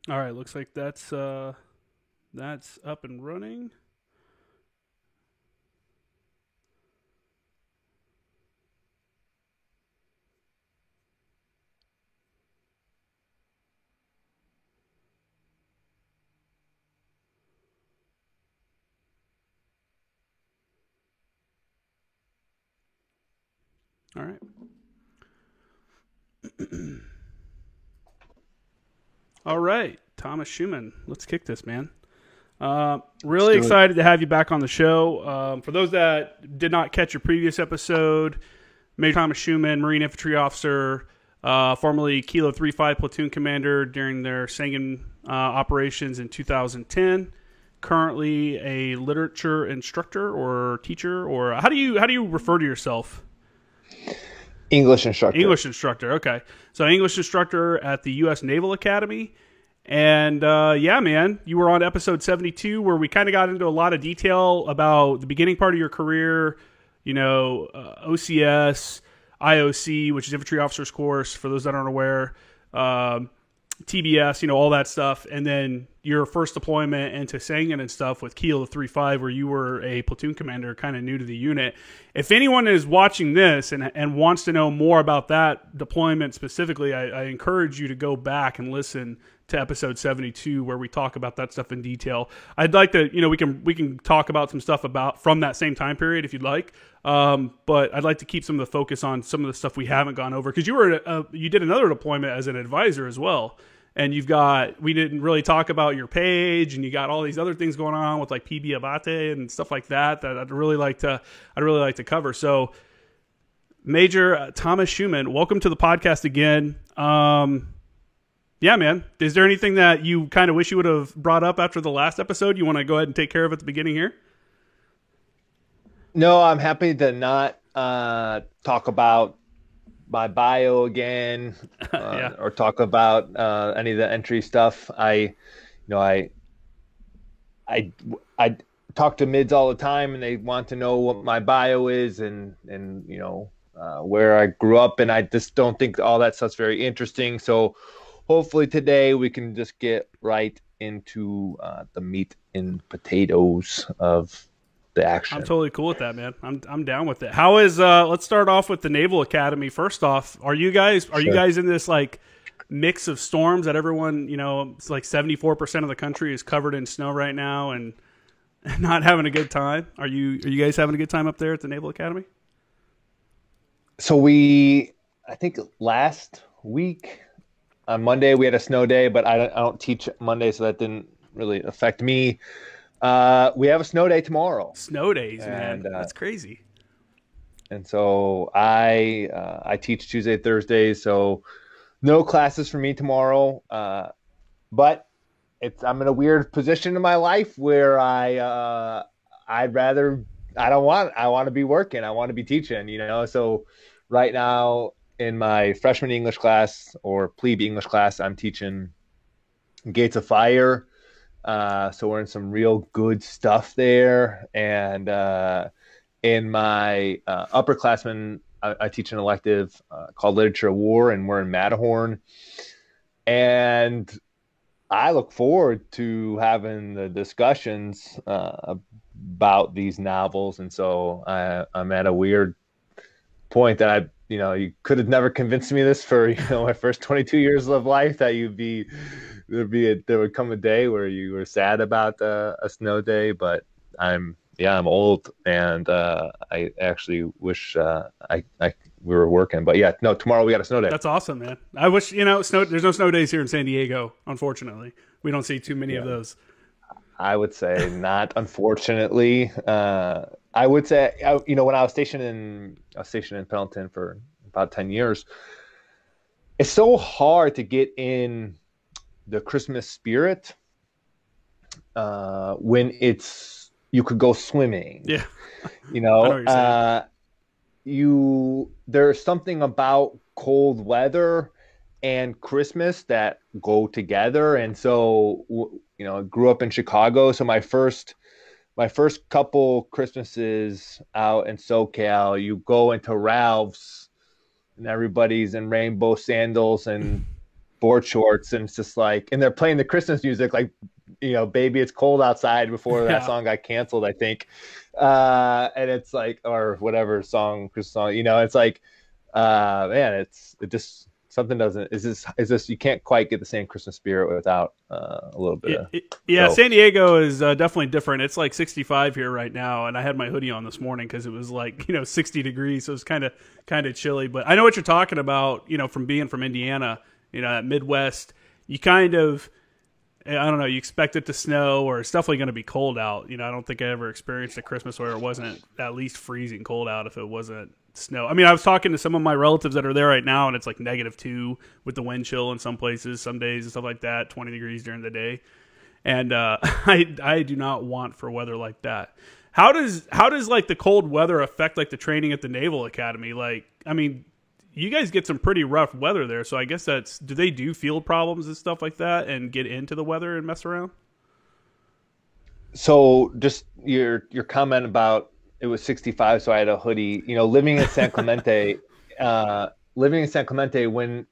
All right, looks like that's up and running. All right. All right, Thomas Schumann. Let's kick this, man. Let's Really do it. excited to have you back on the show. For those that did not catch your previous episode, Major Thomas Schumann, Marine Infantry Officer, formerly Kilo 35 Platoon Commander during their Sangin operations in 2010. Currently a literature instructor or teacher, or how do you refer to yourself? English instructor. English instructor. Okay, so English instructor at the U.S. Naval Academy. And yeah, man, you were on episode 72 where we kind of got into a lot of detail about the beginning part of your career, OCS, IOC, which is Infantry Officers Course, for those that aren't aware, um, TBS, all that stuff. And then your first deployment into Sangin and stuff with Keel 35, where you were a platoon commander, kind of new to the unit. If anyone is watching this and wants to know more about that deployment specifically, I encourage you to go back and listen to episode 72 where we talk about that stuff in detail. I'd like to, we can talk about some stuff about from that same time period if you'd like. But I'd like to keep some of the focus on some of the stuff we haven't gone over because you did another deployment as an advisor as well. And we didn't really talk about your page, and you got all these other things going on with like PB Abate and stuff like that I'd really like to cover. So, Major Thomas Schumann, welcome to the podcast again. Yeah, man. Is there anything that you kind of wish you would have brought up after the last episode? You want to go ahead and take care of at the beginning here? No, I'm happy to not talk about my bio again, Yeah. or talk about any of the entry stuff. You know, I, I, I talk to mids all the time, and they want to know what my bio is and where I grew up, and I just don't think all that stuff's very interesting. So hopefully today we can just get right into the meat and potatoes of the I'm action. totally cool with that, man. I'm down with it. How is let's start off with the Naval Academy. First off, are you Sure. guys in this like mix of storms that everyone, it's like 74% of the country is covered in snow right now and not having a good time? Are you guys having a good time up there at the Naval Academy? So I think last week on Monday we had a snow day, but I don't teach Monday, so that didn't really affect me. We have a snow day tomorrow, Snow days, man. and uh, That's crazy. and so I teach Tuesday, Thursdays, so no classes for me tomorrow. But I'm in a weird position in my life where I'd rather I want to be working, I want to be teaching, So right now in my freshman English class or plebe English class, I'm teaching Gates of Fire. So we're in some real good stuff there. And in my upperclassmen, I teach an elective called Literature of War, and we're in Matterhorn. And I look forward to having the discussions about these novels. And so I'm at a weird point that you could have never convinced me this for, my first 22 years of life, that there would come a day where you were sad about a snow day. But I'm old, and I actually wish we were working. But yeah, no, tomorrow we got a snow day. That's awesome, man. I wish, snow there's no snow days here in San Diego, unfortunately. We don't see too many of Yeah, those. I would say not, unfortunately. I would say, when I was stationed in Pendleton for about 10 years. It's so hard to get in the Christmas spirit when you could go swimming. Yeah. You I know know, what you're saying. there's something about cold weather and Christmas that go together. And so, I grew up in Chicago, so my first couple Christmases out in SoCal, you go into Ralph's and everybody's in rainbow sandals and board shorts, and it's just like, and they're playing the Christmas music, like, Baby It's Cold Outside before that Yeah. song got canceled, I think. And it's like, or whatever song, Christmas song, it's like, man, it just, something doesn't, is this, you can't quite get the same Christmas spirit without a little bit of, Yeah, so. San Diego is definitely different. It's like 65 here right now, and I had my hoodie on this morning because it was like 60 degrees, so it's kind of chilly. But I know what you're talking about. From being from Indiana, that Midwest, you kind of, I don't know, you expect it to snow, or it's definitely going to be cold out. I don't think I ever experienced a Christmas where it wasn't at least freezing cold out if it wasn't snow. I mean, I was talking to some of my relatives that are there right now, and it's like -2 with the wind chill in some places, some days and stuff like that, 20 degrees during the day. And I do not want for weather like that. How does like the cold weather affect like the training at the Naval Academy? Like, I mean, you guys get some pretty rough weather there, so I guess do they do field problems and stuff like that and get into the weather and mess around? So just your comment about it was 65, so I had a hoodie. Living in San Clemente, when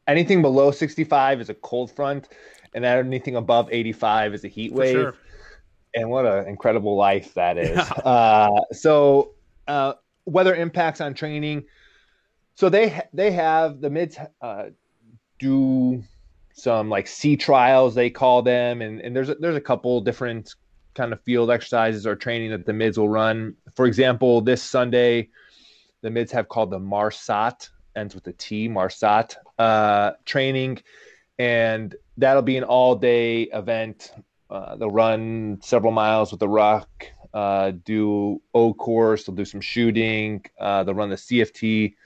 anything below 65 is a cold front, and anything above 85 is a heat wave. Sure. And what an incredible life that is. Yeah. So weather impacts on training. So they have the mids do some like sea trials, they call them, and there's a couple different kind of field exercises or training that the mids will run. For example, this Sunday, the mids have called the Marsat, ends with a T, Marsat training, and that'll be an all-day event. They'll run several miles with the ruck, do O course, they'll do some shooting, they'll run the CFT,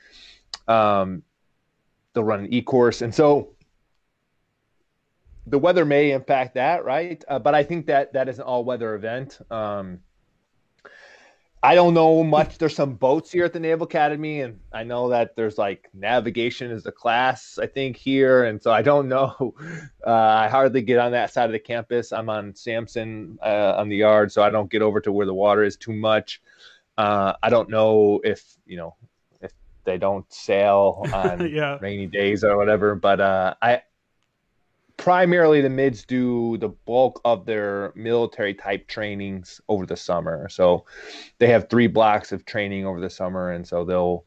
they'll run an E course, and so the weather may impact that, right? But I think that is an all-weather event. I don't know much. There's some boats here at the Naval Academy, and I know that there's like navigation is a class, I think, here, and so I don't know. I hardly get on that side of the campus. I'm on Sampson on the yard, so I don't get over to where the water is too much. I don't know if if they don't sail on Yeah. rainy days or whatever, but primarily the mids do the bulk of their military type trainings over the summer. So they have 3 blocks of training over the summer. And so they'll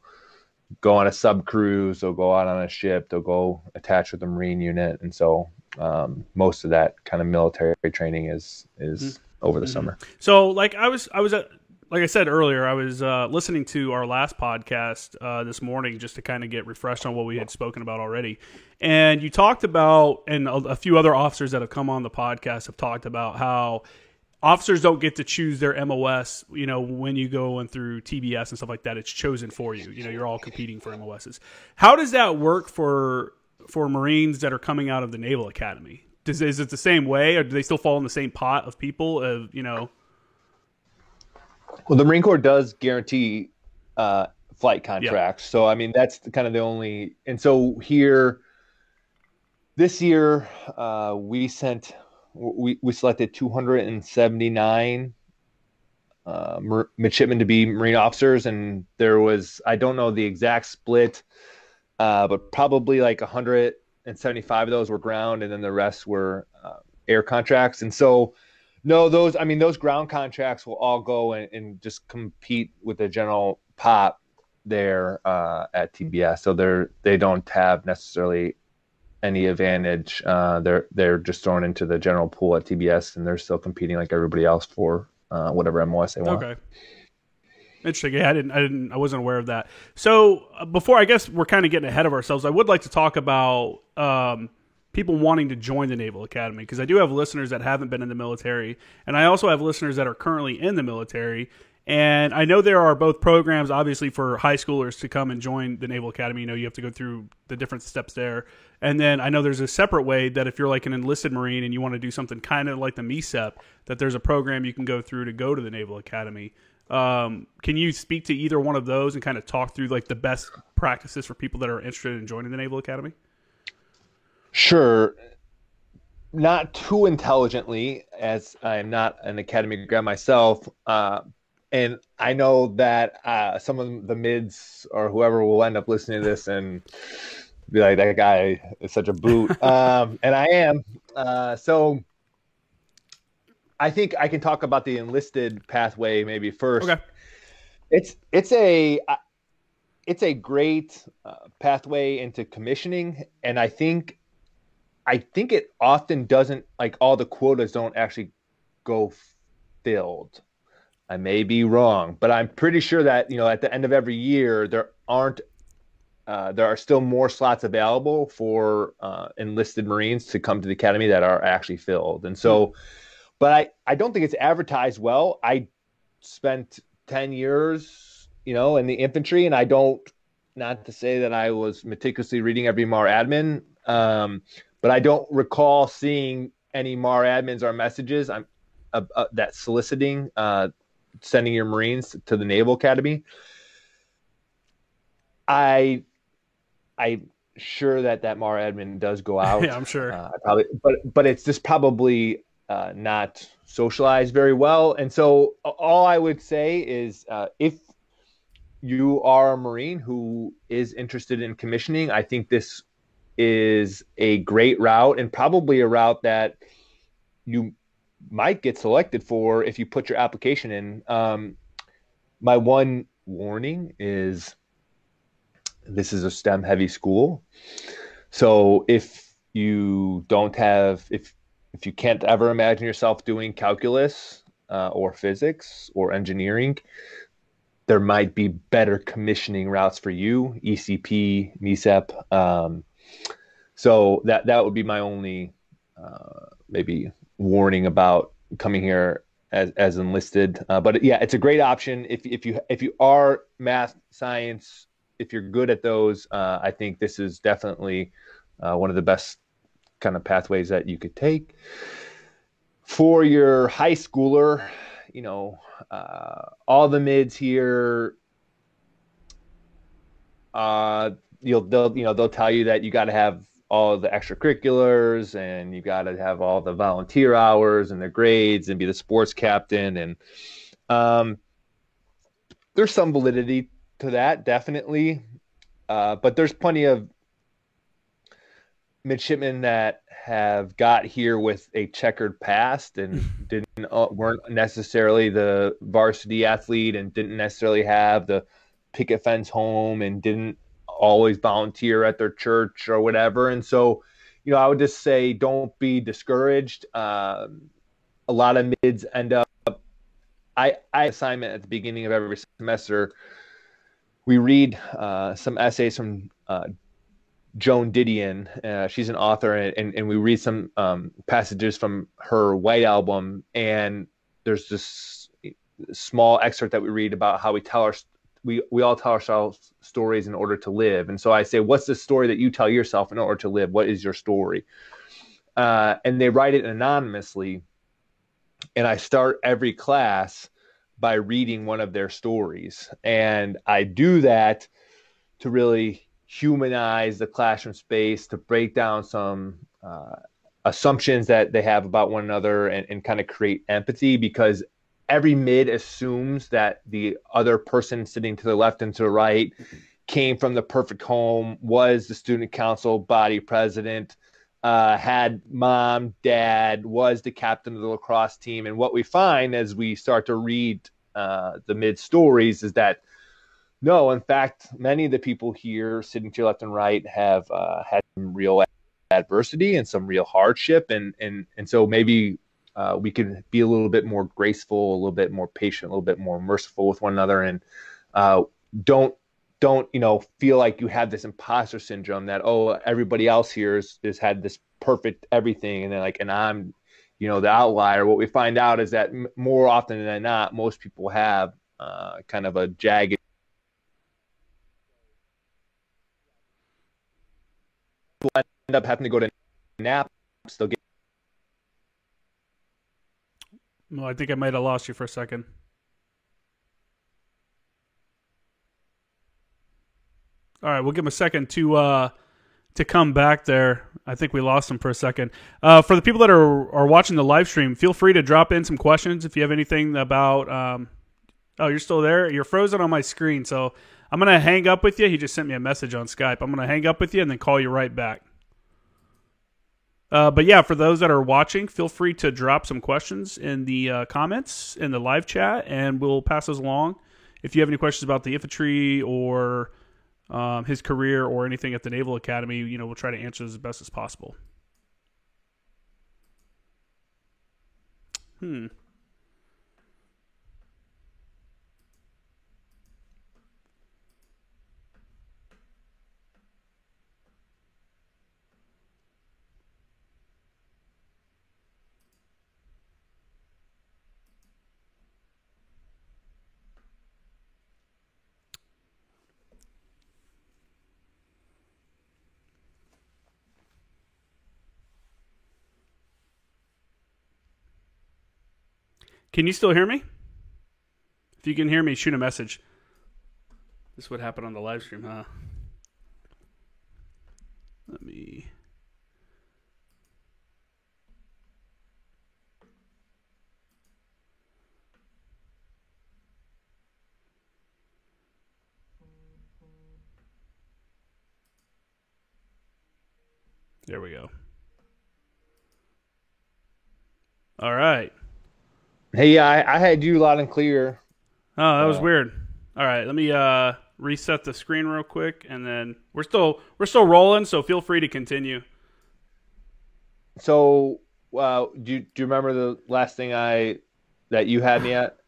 go on a sub cruise, they'll go out on a ship, they'll go attach with a Marine unit. And so most of that kind of military training is over the summer. So like I was like I said earlier, I was listening to our last podcast this morning just to kind of get refreshed on what we had spoken about already. And you talked about, and a few other officers that have come on the podcast have talked about how officers don't get to choose their MOS, when you go in through TBS and stuff like that. It's chosen for you. You're all competing for MOSs. How does that work for Marines that are coming out of the Naval Academy? Is it the same way, or do they still fall in the same pot of people? Well, the Marine Corps does guarantee flight contracts. Yeah. So, I mean, that's kind of the only. And so here, this year, we selected 279 midshipmen to be Marine officers. And there was, I don't know the exact split, but probably like 175 of those were ground, and then the rest were air contracts. And so, no, those ground contracts will all go and just compete with the general pop there at TBS. So they don't have necessarily any advantage. They're just thrown into the general pool at TBS, and they're still competing like everybody else for whatever MOS they want. Okay. Interesting. Yeah, I wasn't aware of that. So before, I guess we're kind of getting ahead of ourselves, I would like to talk about people wanting to join the Naval Academy, because I do have listeners that haven't been in the military, and I also have listeners that are currently in the military. And I know there are both programs, obviously, for high schoolers to come and join the Naval Academy. You have to go through the different steps there. And then I know there's a separate way that if you're like an enlisted Marine and you want to do something kind of like the MECEP, that there's a program you can go through to go to the Naval Academy. Can you speak to either one of those and kind of talk through like the best practices for people that are interested in joining the Naval Academy? Sure. Not too intelligently, as I'm not an academy grad myself. And I know that some of the mids or whoever will end up listening to this and be like, that guy is such a boot. And I am. So I think I can talk about the enlisted pathway maybe first. Okay. It's a great pathway into commissioning, and I think it often doesn't, like, all the quotas don't actually go filled. I may be wrong, but I'm pretty sure that, at the end of every year there are still more slots available for enlisted Marines to come to the academy that are actually filled. And so, but I don't think it's advertised well. I spent 10 years, in the infantry, and not to say that I was meticulously reading every MAR admin, but I don't recall seeing any MAR admins or messages that soliciting sending your Marines to the Naval Academy. I'm sure that MAR admin does go out. Yeah, I'm sure. But it's just probably not socialized very well. And so all I would say is, if you are a Marine who is interested in commissioning, I think this is a great route, and probably a route that you might get selected for if you put your application in. My one warning is, this is a STEM heavy school. So if you can't ever imagine yourself doing calculus or physics or engineering, there might be better commissioning routes for you, ECP, MECEP. So that would be my only maybe warning about coming here as enlisted. But yeah, it's a great option if you are math, science. If you're good at those, I think this is definitely one of the best kind of pathways that you could take. For your high schooler, all the mids here, they'll tell you that you got to have all the extracurriculars, and you got to have all the volunteer hours and the grades and be the sports captain. And there's some validity to that, definitely. But there's plenty of midshipmen that have got here with a checkered past and weren't necessarily the varsity athlete, and didn't necessarily have the picket fence home, and didn't always volunteer at their church or whatever. And so, I would just say, don't be discouraged. A lot of mids end up, I assignment at the beginning of every semester, we read some essays from Joan Didion. She's an author, and we read some passages from her White Album, and there's this small excerpt that we read about how we all tell ourselves stories in order to live. And so I say, what's the story that you tell yourself in order to live? What is your story? And they write it anonymously. And I start every class by reading one of their stories. And I do that to really humanize the classroom space, to break down some assumptions that they have about one another, and kind of create empathy, because every mid assumes that the other person sitting to the left and to the right came from the perfect home, was the student council body president, had mom, dad, was the captain of the lacrosse team. And what we find as we start to read the mid stories is that, no, in fact, many of the people here sitting to your left and right have had some real adversity and some real hardship. And so maybe we can be a little bit more graceful, a little bit more patient, a little bit more merciful with one another. And don't feel like you have this imposter syndrome that, everybody else here has had this perfect everything, and then and I'm, the outlier. What we find out is that more often than not, most people have kind of a jagged. End up having to go to naps. They'll get. Well, I think I might have lost you for a second. All right, we'll give him a second to come back there. I think we lost him for a second. For the people that are watching the live stream, feel free to drop in some questions if you have anything about. Oh, you're still there? You're frozen on my screen, so I'm going to hang up with you. He just sent me a message on Skype. I'm going to hang up with you and then call you right back. But yeah, for those that are watching, feel free to drop some questions in the comments in the live chat, and we'll pass those along. If you have any questions about the infantry or his career or anything at the Naval Academy, we'll try to answer as best as possible. Can you still hear me? If you can hear me, shoot a message. This would happen on the live stream, huh? Let me... There we go. All right. Hey, I had you loud and clear. Oh, that was weird. All right, let me reset the screen real quick, and then we're still rolling. So feel free to continue. So, do you remember the last thing that you had me at?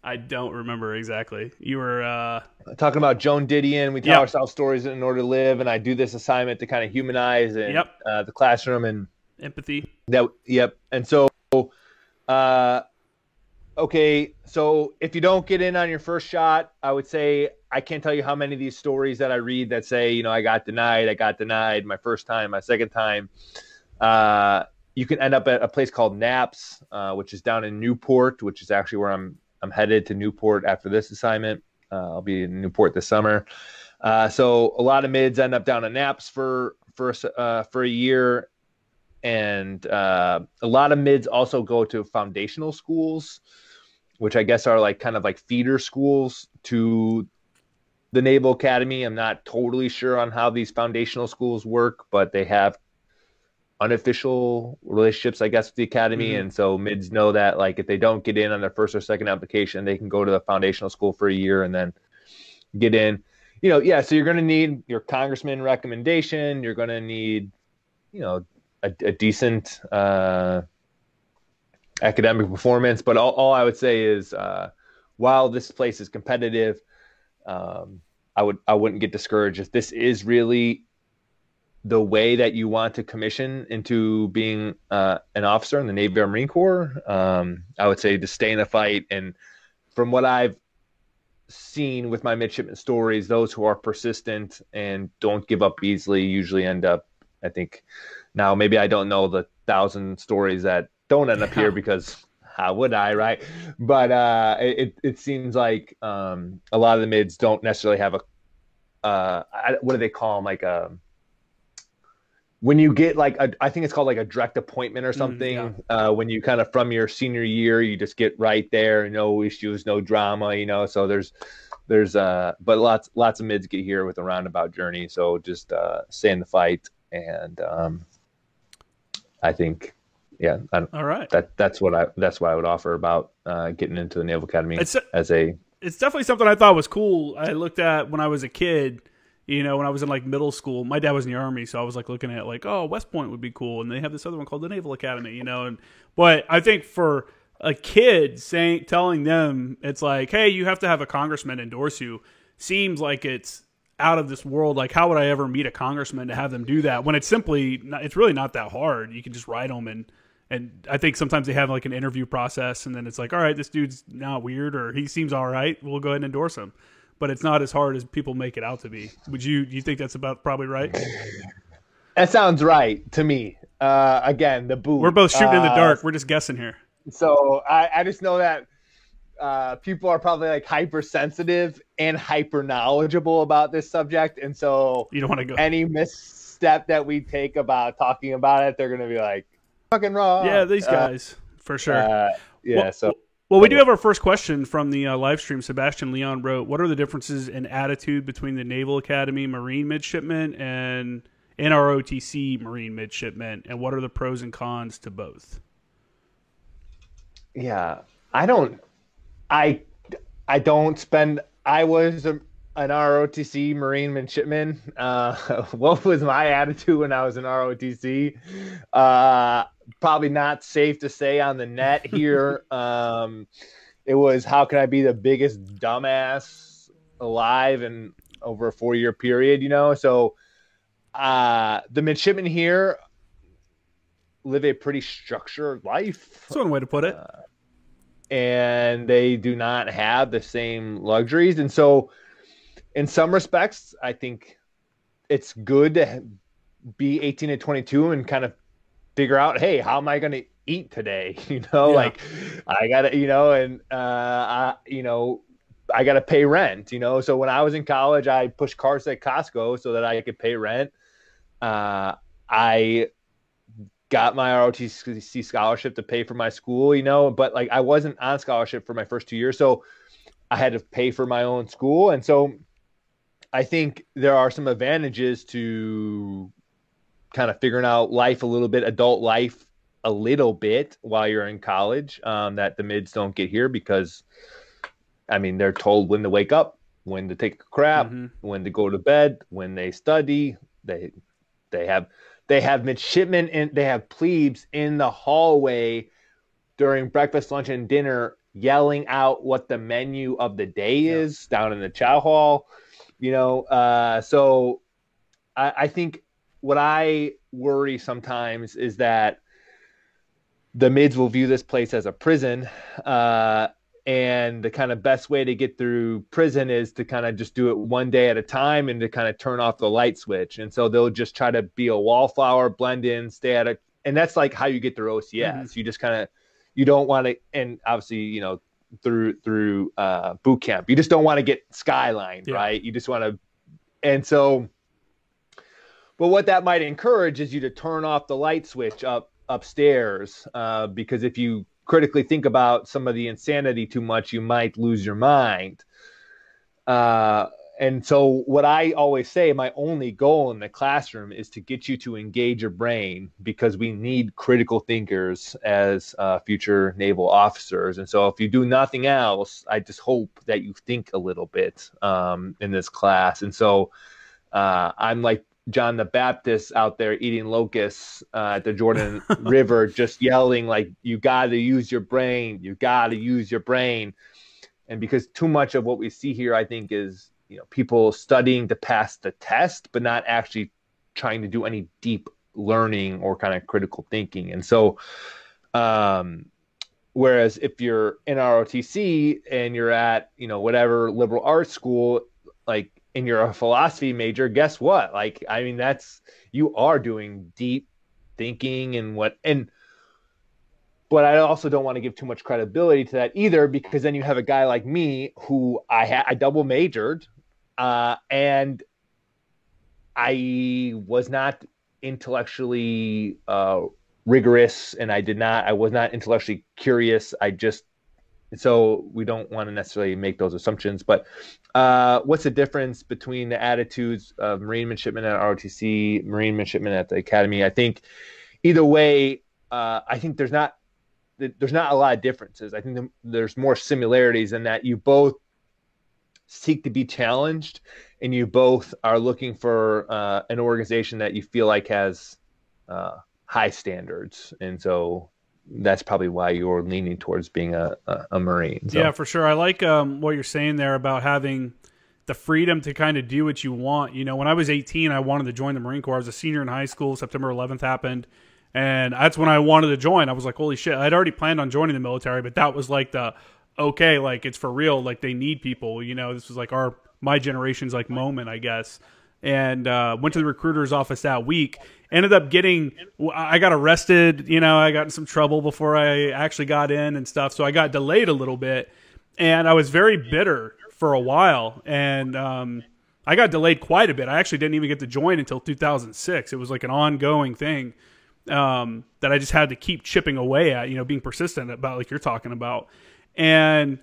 I don't remember exactly. You were talking about Joan Didion. We tell ourselves stories in order to live, and I do this assignment to kind of humanize the classroom and empathy. And so, okay, so if you don't get in on your first shot, I would say I can't tell you how many of these stories that I read that say, I got denied my first time, my second time. You can end up at a place called Naps, which is down in Newport, which is actually where I'm headed to Newport after this assignment. I'll be in Newport this summer. So a lot of mids end up down at Naps for a year. And a lot of mids also go to foundational schools, which I guess are like kind of like feeder schools to the Naval Academy. I'm not totally sure on how these foundational schools work, but they have unofficial relationships, I guess, with the Academy. Mm-hmm. And so mids know that, like, if they don't get in on their first or second application, they can go to the foundational school for a year and then get in. So you're going to need your congressman recommendation. You're going to need, a decent academic performance. But all I would say is, while this place is competitive, I wouldn't get discouraged if this is really the way that you want to commission into being an officer in the Navy or Marine Corps. I would say to stay in the fight. And from what I've seen with my midshipman stories, those who are persistent and don't give up easily usually end up, I think, now maybe I don't know the 1,000 stories that don't end up here, because how would I, right? But it seems like a lot of the mids don't necessarily have what do they call them? Like when you get I think it's called like a direct appointment or something. When you kind of from your senior year, you just get right there, no issues, no drama, so there's but lots of mids get here with a roundabout journey. So just stay in the fight. And I think, all right. That's what I would offer about getting into the Naval Academy. It's definitely something I thought was cool. I looked at when I was a kid, when I was in like middle school. My dad was in the Army, so I was like looking at like, oh, West Point would be cool, and they have this other one called the Naval Academy, but I think for a kid telling them it's like, hey, you have to have a congressman endorse you, seems like it's out of this world. Like, how would I ever meet a congressman to have them do that when it's really not that hard. You can just write them, and I think sometimes they have like an interview process, and then it's like, all right, this dude's not weird, or he seems all right, we'll go ahead and endorse him. But it's not as hard as people make it out to be. Do you think that's about probably right? That sounds right to me. Again, the boot. We're both shooting in the dark. We're just guessing here. So I just know that people are probably like hypersensitive and hyper knowledgeable about this subject, and so you don't want to go any misstep that we take about talking about it, they're going to be like fucking wrong. Yeah, these guys for sure. Well, we do have our first question from the live stream. Sebastian Leon wrote, "What are the differences in attitude between the Naval Academy Marine midshipmen and NROTC Marine midshipmen, and what are the pros and cons to both?" Yeah, I don't spend. I was an ROTC Marine midshipman. What was my attitude when I was an ROTC? Probably not safe to say on the net here. It was, how can I be the biggest dumbass alive and over a 4-year period, So the midshipmen here live a pretty structured life. That's one way to put it. And they do not have the same luxuries. And so in some respects, I think it's good to be 18 to 22 and kind of figure out, hey, how am I going to eat today? Like I got to, and I got to pay rent, So when I was in college, I pushed carts at Costco so that I could pay rent. I got my ROTC scholarship to pay for my school, but like I wasn't on scholarship for my first 2 years. So I had to pay for my own school. And so I think there are some advantages to kind of figuring out life a little bit, adult life a little bit while you're in college, that the mids don't get here because, I mean, they're told when to wake up, when to take a crap, when to go to bed, when they study. They have midshipmen and they have plebes in the hallway during breakfast, lunch, and dinner yelling out what the menu of the day is down in the chow hall. So I think what I worry sometimes is that the mids will view this place as a prison. And the kind of best way to get through prison is to kind of just do it one day at a time and to kind of turn off the light switch. And so they'll just try to be a wallflower, blend in, stay at it. And that's like how you get through OCS. You just kind of, you don't want to, and obviously, through boot camp, you just don't want to get skylined, right? You just want to, and so, but what that might encourage is you to turn off the light switch upstairs, because if you critically think about some of the insanity too much, you might lose your mind. And so what I always say, my only goal in the classroom is to get you to engage your brain, because we need critical thinkers as future naval officers. And so if you do nothing else, I just hope that you think a little bit in this class. And so I'm like John the Baptist out there eating locusts at the Jordan River, just yelling like, you got to use your brain. You got to use your brain. And because too much of what we see here, I think, is, people studying to pass the test, but not actually trying to do any deep learning or kind of critical thinking. And so, whereas if you're in ROTC and you're at, whatever liberal arts school, like, and you're a philosophy major, guess what? Like, I mean, you are doing deep thinking but I also don't want to give too much credibility to that either, because then you have a guy like me who I double majored, and I was not intellectually rigorous, and I was not intellectually curious. So we don't want to necessarily make those assumptions, but what's the difference between the attitudes of Marine midshipmen at ROTC, Marine midshipmen at the Academy? I think either way, I think there's not a lot of differences. I think there's more similarities in that you both seek to be challenged, and you both are looking for an organization that you feel like has high standards. And so that's probably why you're leaning towards being a Marine. So. Yeah, for sure. I like what you're saying there about having the freedom to kind of do what you want. When I was 18, I wanted to join the Marine Corps. I was a senior in high school. September 11th happened, and that's when I wanted to join. I was like, holy shit. I'd already planned on joining the military, but that was like okay, like it's for real. Like they need people, this was like my generation's like moment, I guess. And went to the recruiter's office that week. Ended up I got arrested, I got in some trouble before I actually got in and stuff. So I got delayed a little bit, and I was very bitter for a while. And I got delayed quite a bit. I actually didn't even get to join until 2006. It was like an ongoing thing that I just had to keep chipping away at, being persistent about, like you're talking about. And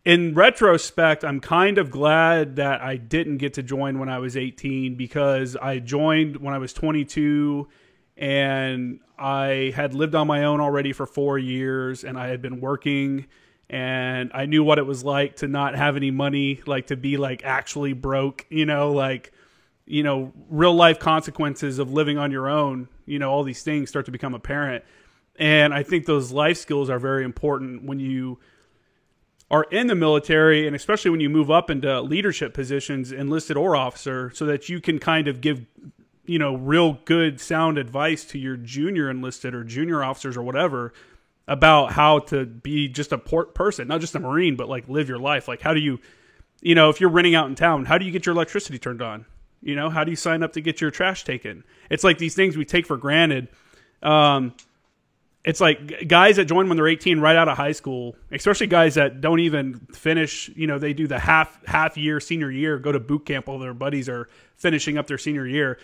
in retrospect, I'm kind of glad that I didn't get to join when I was 18, because I joined when I was 22 and I had lived on my own already for 4 years, and I had been working, and I knew what it was like to not have any money, like to be like actually broke, like, real life consequences of living on your own, all these things start to become apparent. And I think those life skills are very important when you are in the military, and especially when you move up into leadership positions, enlisted or officer, so that you can kind of give, real good sound advice to your junior enlisted or junior officers or whatever about how to be just a person, not just a Marine, but like live your life. Like, how do you, if you're renting out in town, how do you get your electricity turned on? How do you sign up to get your trash taken? It's like these things we take for granted. It's like guys that join when they're 18 right out of high school, especially guys that don't even finish, they do the half year senior year, go to boot camp while their buddies are finishing up their senior year.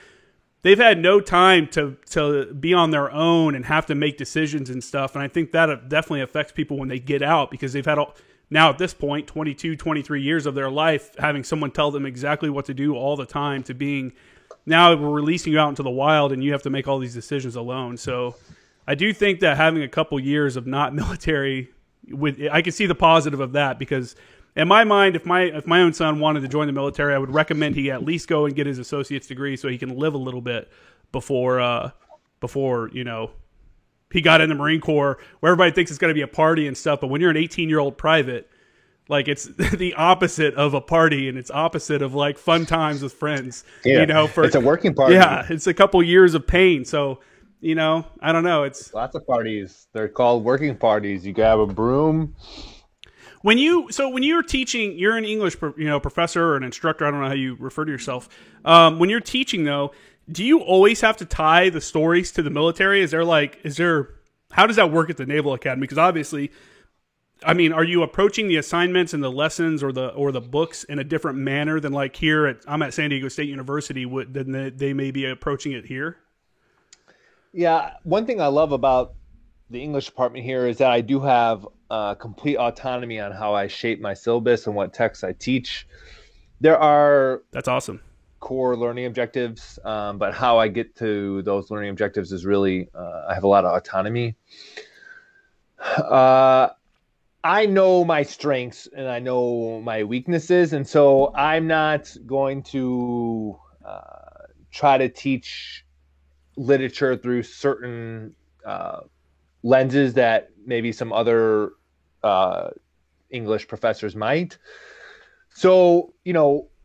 They've had no time to be on their own and have to make decisions and stuff. And I think that definitely affects people when they get out, because they've had now at this point 22, 23 years of their life having someone tell them exactly what to do all the time, to being, now we're releasing you out into the wild and you have to make all these decisions alone. So I do think that having a couple years of not military, I can see the positive of that, because in my mind, if my own son wanted to join the military, I would recommend he at least go and get his associate's degree so he can live a little bit before he got in the Marine Corps, where everybody thinks it's going to be a party and stuff. But when you're an 18-year-old private, like, it's the opposite of a party, and it's opposite of like fun times with friends. Yeah, it's a working party. Yeah, it's a couple years of pain. So, I don't know. It's lots of parties. They're called working parties. You grab a broom. When you're teaching, you're an English, professor or an instructor. I don't know how you refer to yourself. When you're teaching, though, do you always have to tie the stories to the military? How does that work at the Naval Academy? Because obviously, are you approaching the assignments and the lessons or the books in a different manner than like here I'm at San Diego State University, than they may be approaching it here? Yeah, one thing I love about the English department here is that I do have complete autonomy on how I shape my syllabus and what texts I teach. That's awesome. Core learning objectives, but how I get to those learning objectives is really, I have a lot of autonomy. I know my strengths and I know my weaknesses, and so I'm not going to try to teach literature through certain lenses that maybe some other English professors might. So,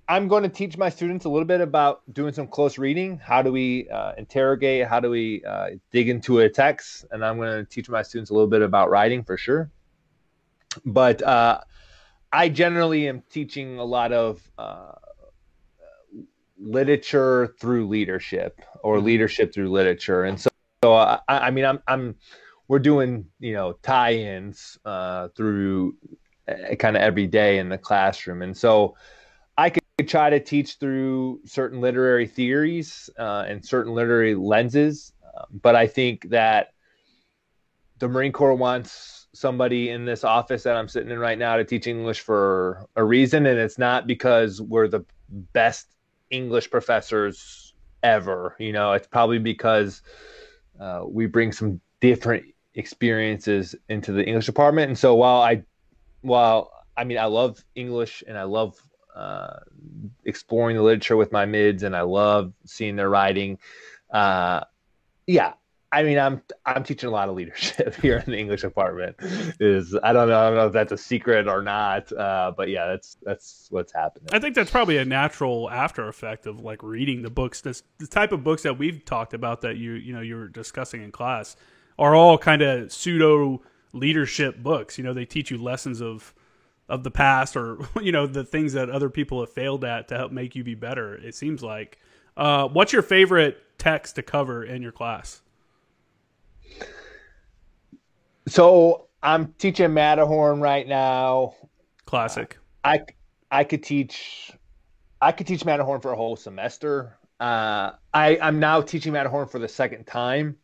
I'm going to teach my students a little bit about doing some close reading. How do we interrogate? How do we dig into a text? And I'm going to teach my students a little bit about writing for sure. But I generally am teaching a lot of literature through leadership, or leadership through literature. And so we're doing, tie-ins through kind of every day in the classroom. And so I could try to teach through certain literary theories and certain literary lenses. But I think that the Marine Corps wants somebody in this office that I'm sitting in right now to teach English for a reason. And it's not because we're the best English professors ever. It's probably because we bring some different experiences into the English department. And so while I love English and I love exploring the literature with my mids, and I love seeing their writing. I'm teaching a lot of leadership here in the English department. I don't know if that's a secret or not, but yeah, that's what's happening. I think that's probably a natural after effect of like reading the books. The type of books that we've talked about that you were discussing in class are all kind of pseudo leadership books. They teach you lessons of the past, or the things that other people have failed at to help make you be better. It seems like. What's your favorite text to cover in your class? So I'm teaching Matterhorn right now. Classic. I could teach Matterhorn for a whole semester. I'm now teaching Matterhorn for the second time,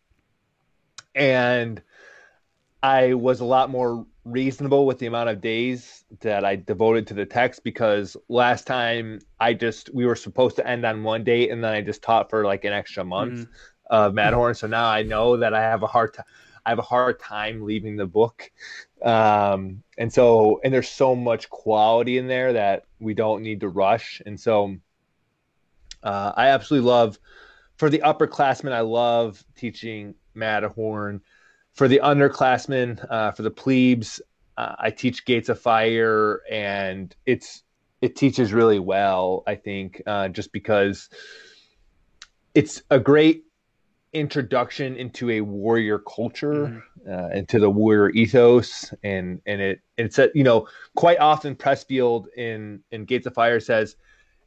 and I was a lot more reasonable with the amount of days that I devoted to the text, because last time we were supposed to end on one date, and then I just taught for like an extra month of Matterhorn. So now I know that I have a hard time leaving the book. And there's so much quality in there that we don't need to rush. And so I absolutely love, for the upperclassmen, I love teaching Matterhorn. For the underclassmen, for the plebes, I teach Gates of Fire, and it teaches really well, I think, just because it's a great introduction into a warrior culture, into the warrior ethos, and it's quite often Pressfield in Gates of Fire says,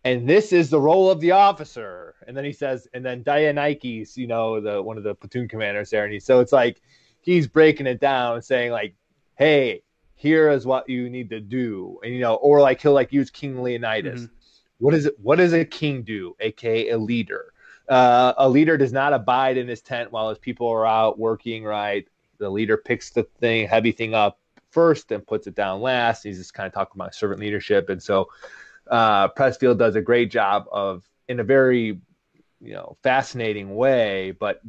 and this is the role of the officer, and then he says, and then Dionysus, one of the platoon commanders there, and so it's like he's breaking it down, saying like, hey, here is what you need to do, and or like he'll like use King Leonidas. What does a king do, aka a leader? A leader does not abide in his tent while his people are out working, right? The leader picks the heavy thing up first and puts it down last. He's just kind of talking about servant leadership. And so Pressfield does a great job of, in a very, fascinating way, but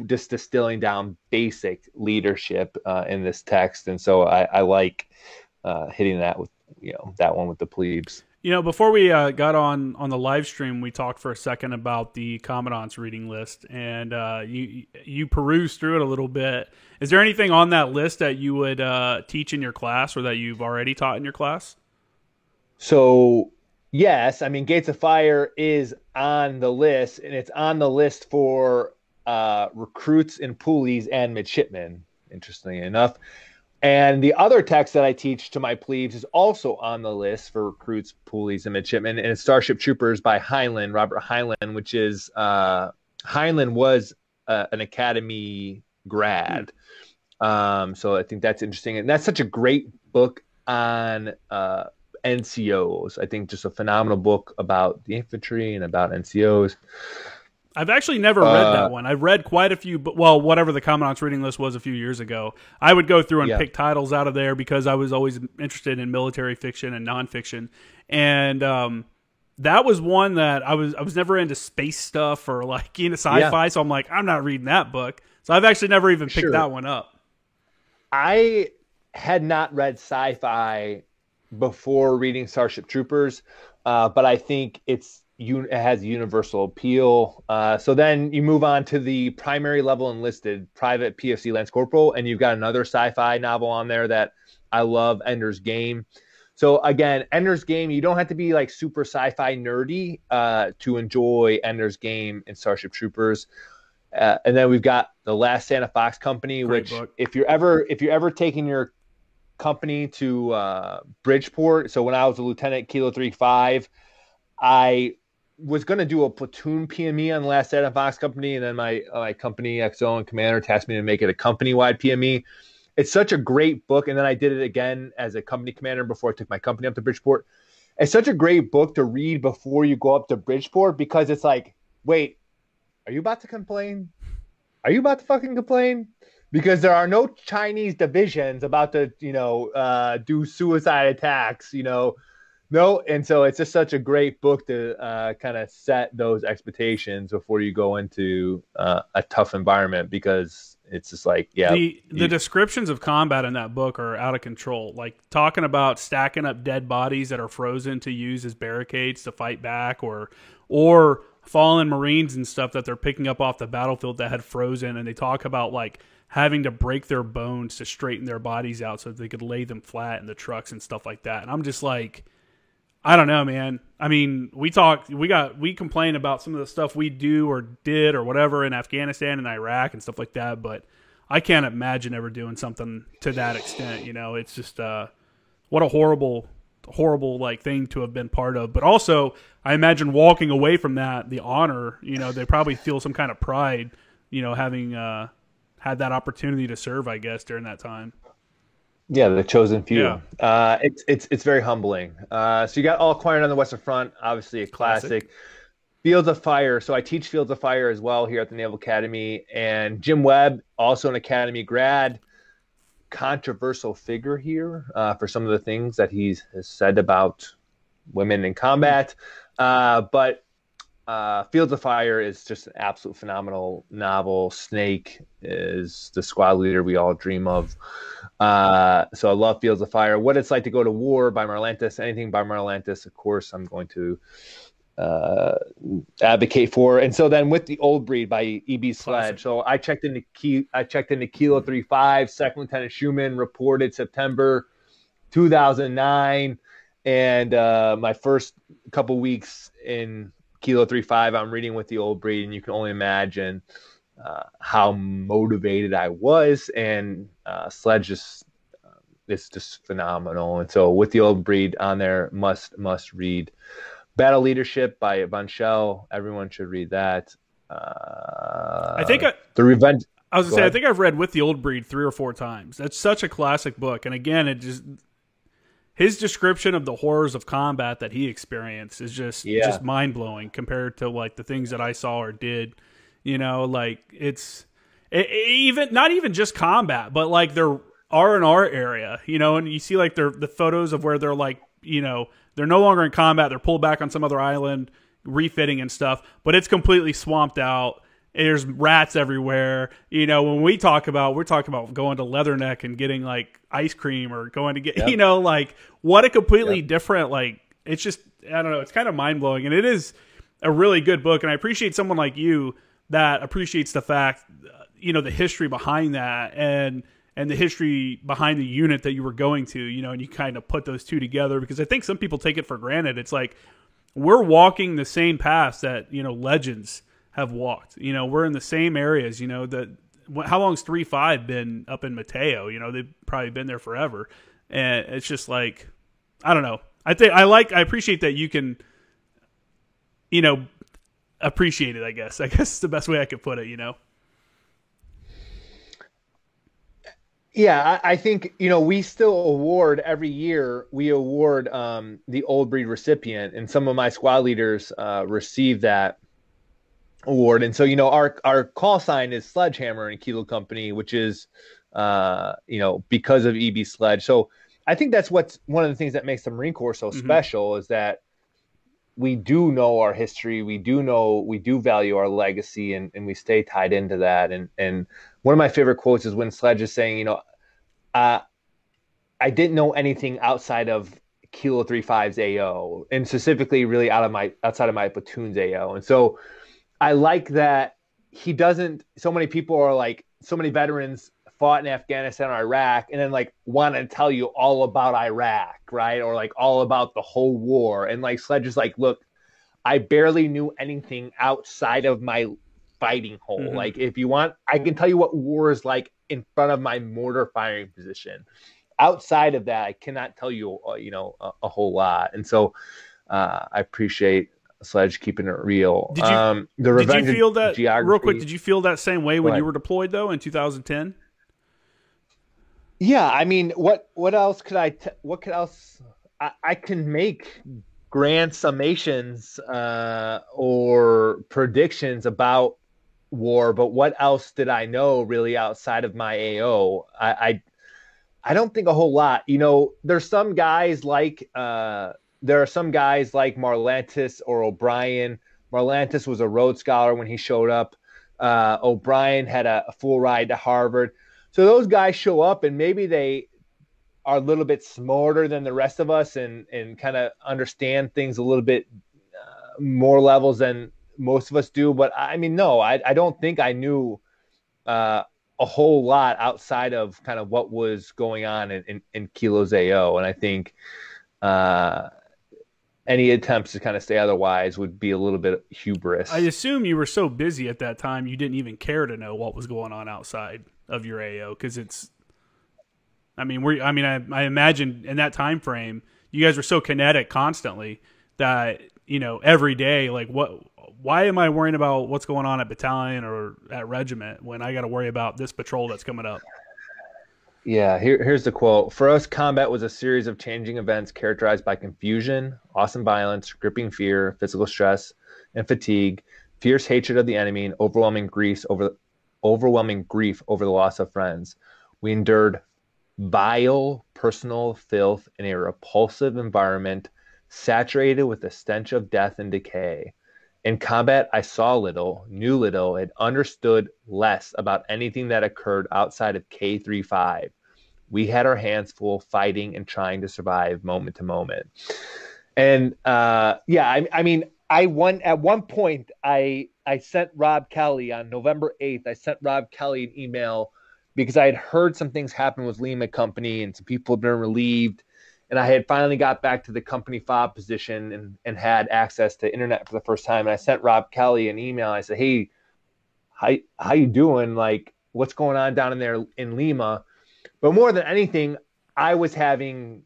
just distilling down basic leadership in this text. And so I like hitting that with, that one with the plebes. Before we got on the live stream, we talked for a second about the Commandant's reading list, and you perused through it a little bit. Is there anything on that list that you would teach in your class, or that you've already taught in your class? So, yes. I mean, Gates of Fire is on the list, and it's on the list for recruits and poolies and midshipmen, interestingly enough. And the other text that I teach to my plebes is also on the list for recruits, poolies, and midshipmen, and it's Starship Troopers by Heinlein, Robert Heinlein, which is Heinlein was an Academy grad. So I think that's interesting. And that's such a great book on NCOs. I think just a phenomenal book about the infantry and about NCOs. I've actually never read that one. I've read quite a few, well, whatever the Commandant's reading list was a few years ago. I would go through and pick titles out of there because I was always interested in military fiction and nonfiction. And that was one that I was never into space stuff or like sci-fi, so I'm like, I'm not reading that book. So I've actually never even picked that one up. I had not read sci-fi before reading Starship Troopers, but I think it has universal appeal. So then you move on to the primary level enlisted Private PFC Lance Corporal, and you've got another sci-fi novel on there that I love, Ender's Game. So again, Ender's Game, you don't have to be like super sci-fi nerdy to enjoy Ender's Game and Starship Troopers. And then we've got The Last Santa Fox Company, Great which book. if you're ever taking your company to Bridgeport, so when I was a lieutenant, Kilo 3-5, I was going to do a platoon PME on the Last Santa Fox Company, and then my company XO and commander tasked me to make it a company-wide PME. It's such a great book, and then I did it again as a company commander before I took my company up to Bridgeport. It's such a great book to read before you go up to Bridgeport, because it's like, wait, are you about to complain? Are you about to fucking complain? Because there are no Chinese divisions about to, do suicide attacks, No, and so it's just such a great book to kind of set those expectations before you go into a tough environment, because it's just like, the descriptions of combat in that book are out of control. Like talking about stacking up dead bodies that are frozen to use as barricades to fight back, or fallen Marines and stuff that they're picking up off the battlefield that had frozen, and they talk about like having to break their bones to straighten their bodies out so that they could lay them flat in the trucks and stuff like that. And I'm just like, I don't know, man. I mean, we complain about some of the stuff we do or did or whatever in Afghanistan and Iraq and stuff like that, but I can't imagine ever doing something to that extent. It's just what a horrible like thing to have been part of. But also, I imagine walking away from that, the honor, they probably feel some kind of pride, having had that opportunity to serve, I guess, during that time. Yeah, the chosen few. Yeah. It's very humbling. So you got All Quiet on the Western Front, obviously a classic. Fields of Fire. So I teach Fields of Fire as well here at the Naval Academy. And Jim Webb, also an Academy grad. controversial figure here for some of the things that has said about women in combat. But Fields of Fire is just an absolute phenomenal novel. Snake is the squad leader we all dream of. So I love Fields of Fire. What It's Like to Go to War by Marlantis. Anything by Marlantis, of course, I'm going to advocate for. And so then with The Old Breed by E.B. Sledge. So I checked into Kilo 35. Second Lieutenant Schumann reported September 2009. And my first couple weeks in Kilo 35, I'm reading with The Old Breed, and you can only imagine how motivated I was. And Sledge is just phenomenal. And so with The Old Breed on there, must read. Battle Leadership by Von Schell. Everyone should read that. I think The Revenge. I was going to say, I think I've read With the Old Breed 3 or 4 times. That's such a classic book. And again, his description of the horrors of combat that he experienced is just mind blowing compared to like the things that I saw or did. You know, like even not even just combat, but like their R&R area. You know, and you see like the photos of where they're like, you know, they're no longer in combat. They're pulled back on some other island, refitting and stuff, but it's completely swamped out. There's rats everywhere. You know, when we're talking about going to Leatherneck and getting like ice cream or going to get, you know, like what a completely different, like, it's just, I don't know. It's kind of mind blowing. And it is a really good book. And I appreciate someone like you that appreciates the fact, you know, the history behind that and the history behind the unit that you were going to, you know, and you kind of put those two together, because I think some people take it for granted. It's like, we're walking the same paths that, you know, legends have walked. You know, we're in the same areas, you know, how long's 3-5 been up in Mateo? You know, they've probably been there forever. And it's just like, I don't know. I appreciate that you can, you know, appreciate it, I guess. I guess it's the best way I could put it, you know? Yeah, I think, you know, we still award every year. We award the Old Breed recipient, and some of my squad leaders receive that award. And so, you know, our call sign is Sledgehammer in Kilo Company, which is, you know, because of EB Sledge. So I think that's what's one of the things that makes the Marine Corps so special, is that we do know our history. We do value our legacy, and we stay tied into that. And one of my favorite quotes is when Sledge is saying, you know, I didn't know anything outside of Kilo 35's AO, and specifically really outside of my platoon's AO. And so I like that he doesn't, so many people are like, so many veterans fought in Afghanistan or Iraq and then like want to tell you all about Iraq, right? Or like all about the whole war. And like Sledge is like, look, I barely knew anything outside of my fighting hole. Like, if you want, I can tell you what war is like in front of my mortar firing position. Outside of that, I cannot tell you, you know, a whole lot. And so I appreciate Sledge keeping it real. Did you feel that, real quick, did you feel that same way when you were deployed, though, in 2010? Yeah, I mean, what else could I can make grand summations or predictions about war, but what else did I know really outside of my AO? I don't think a whole lot. You know, there's some guys like there are some guys like Marlantis or O'Brien. Marlantis was a Rhodes Scholar when he showed up. O'Brien had a full ride to Harvard. So those guys show up and maybe they are a little bit smarter than the rest of us and kind of understand things a little bit more levels than most of us do. But I mean, no, I don't think I knew a whole lot outside of kind of what was going on in Kilo's AO. And I think any attempts to kind of say otherwise would be a little bit hubris. I assume you were so busy at that time you didn't even care to know what was going on outside of your AO, because it's, I imagine in that time frame you guys were so kinetic constantly that, you know, every day, like, why am I worrying about what's going on at battalion or at regiment when I got to worry about this patrol that's coming up? Yeah, here's the quote. For us, combat was a series of changing events characterized by confusion, awesome violence, gripping fear, physical stress, and fatigue, fierce hatred of the enemy, and overwhelming grief over the loss of friends. We endured vile personal filth in a repulsive environment saturated with the stench of death and decay. In combat, I saw little, knew little, and understood less about anything that occurred outside of K-35. We had our hands full fighting and trying to survive moment to moment. And I mean, at one point I sent Rob Kelly on November 8th. I sent Rob Kelly an email because I had heard some things happen with Lima Company and some people had been relieved. And I had finally got back to the company fob position and had access to internet for the first time. And I sent Rob Kelly an email. I said, hey, how you doing? Like, what's going on down in there in Lima? But more than anything, I was having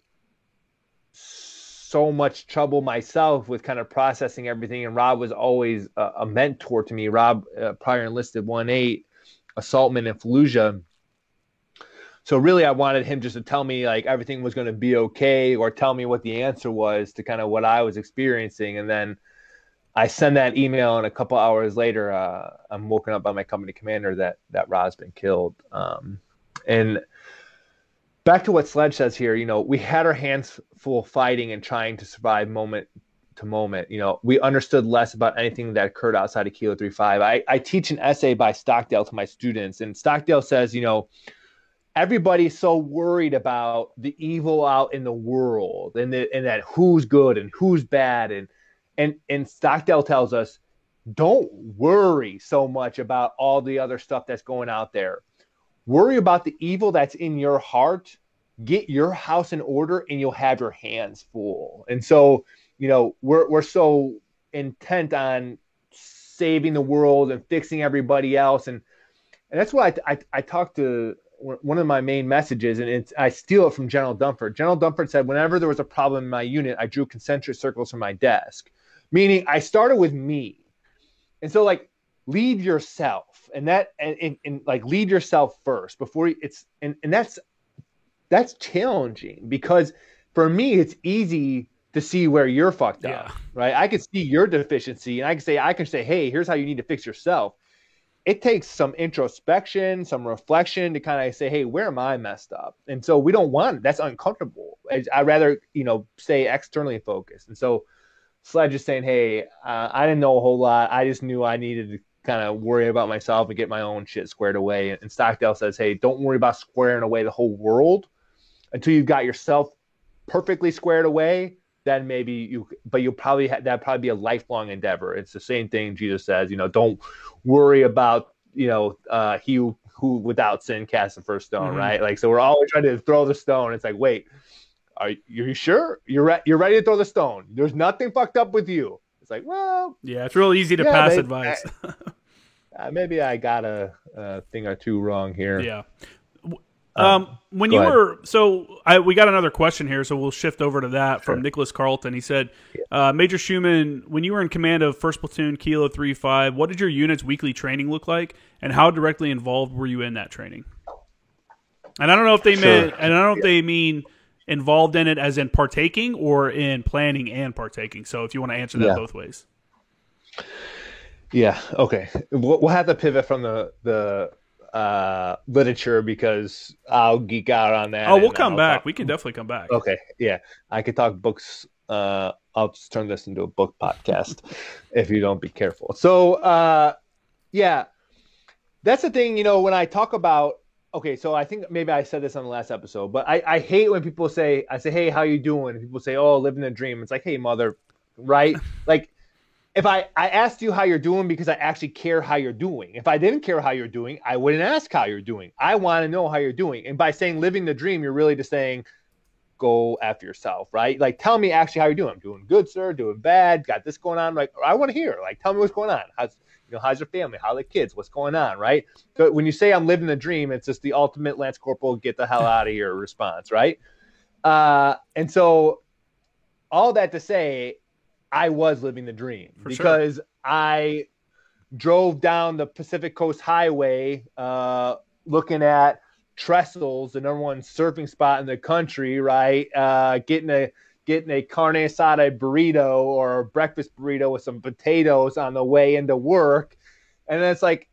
so much trouble myself with kind of processing everything. And Rob was always a mentor to me. Rob, prior enlisted 1-8, assaultman in Fallujah. So really, I wanted him just to tell me like everything was going to be okay, or tell me what the answer was to kind of what I was experiencing. And then I send that email, and a couple hours later, I'm woken up by my company commander that Rob's been killed. And back to what Sledge says here, you know, we had our hands full fighting and trying to survive moment to moment. You know, we understood less about anything that occurred outside of Kilo 35. I teach an essay by Stockdale to my students, and Stockdale says, you know, everybody's so worried about the evil out in the world and that who's good and who's bad. And Stockdale tells us, don't worry so much about all the other stuff that's going out there. Worry about the evil that's in your heart. Get your house in order and you'll have your hands full. And so, you know, we're so intent on saving the world and fixing everybody else. And that's what I talked to one of my main messages, and I steal it from General Dunford. General Dunford said, whenever there was a problem in my unit, I drew concentric circles from my desk, meaning I started with me. And so like, lead yourself and like lead yourself first before it's, and that's challenging because for me, it's easy to see where you're fucked up, right? I can see your deficiency and I can say, hey, here's how you need to fix yourself. It takes some introspection, some reflection to kind of say, hey, where am I messed up? And so we don't want it. That's uncomfortable. I'd rather, you know, stay externally focused. And so Sledge is saying, hey, I didn't know a whole lot. I just knew I needed to kind of worry about myself and get my own shit squared away. And Stockdale says, hey, don't worry about squaring away the whole world until you've got yourself perfectly squared away. Then maybe you'll probably that'd probably be a lifelong endeavor. It's the same thing Jesus says, you know, don't worry about, you know, he who without sin casts the first stone, right? Like, so we're always trying to throw the stone. It's like, wait, are you sure you're ready to throw the stone? There's nothing fucked up with you. It's like, well, yeah, it's real easy to pass advice. Maybe I got a thing or two wrong here. Yeah. When you were, we got another question here, so we'll shift over to that from Nicholas Carlton. He said, Major Schumann, when you were in command of 1st Platoon Kilo 35, what did your unit's weekly training look like, and how directly involved were you in that training? And I don't know if they meant, and I don't know if they mean involved in it as in partaking or in planning and partaking. So if you want to answer that both ways. Yeah. Okay. We'll have to pivot from the literature because I'll geek out on that. Oh, we'll come back. We can definitely come back. Okay. Yeah. I could talk books. I'll just turn this into a book podcast if you don't be careful. So, yeah, that's the thing, you know, when I talk about, okay, so I think maybe I said this on the last episode, but I hate when people say, hey, how you doing? And people say, oh, living a dream. It's like, hey, mother, right? Like, if I asked you how you're doing because I actually care how you're doing. If I didn't care how you're doing, I wouldn't ask how you're doing. I want to know how you're doing. And by saying living the dream, you're really just saying, go after yourself, right? Like, tell me actually how you're doing. I'm doing good, sir. Doing bad. Got this going on. Like, I want to hear. Like, tell me what's going on. How's your family? How are the kids? What's going on, right? So when you say I'm living the dream, it's just the ultimate Lance Corporal, get the hell out of here response, right? And so all that to say, I was living the dream because I drove down the Pacific Coast Highway looking at Trestles, the number one surfing spot in the country, right? Getting a carne asada burrito or a breakfast burrito with some potatoes on the way into work, And then it's like,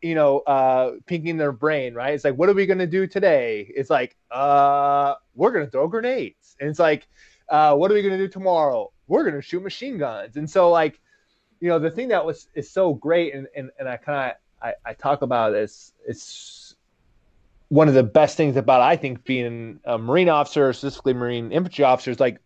pinking their brain, right? It's like, what are we going to do today? It's like, we're going to throw grenades. And it's like, what are we going to do tomorrow? We're going to shoot machine guns. And so like, the thing that is so great. And I talk about this, it's one of the best things about, I think, being a Marine officer, specifically Marine infantry officers, like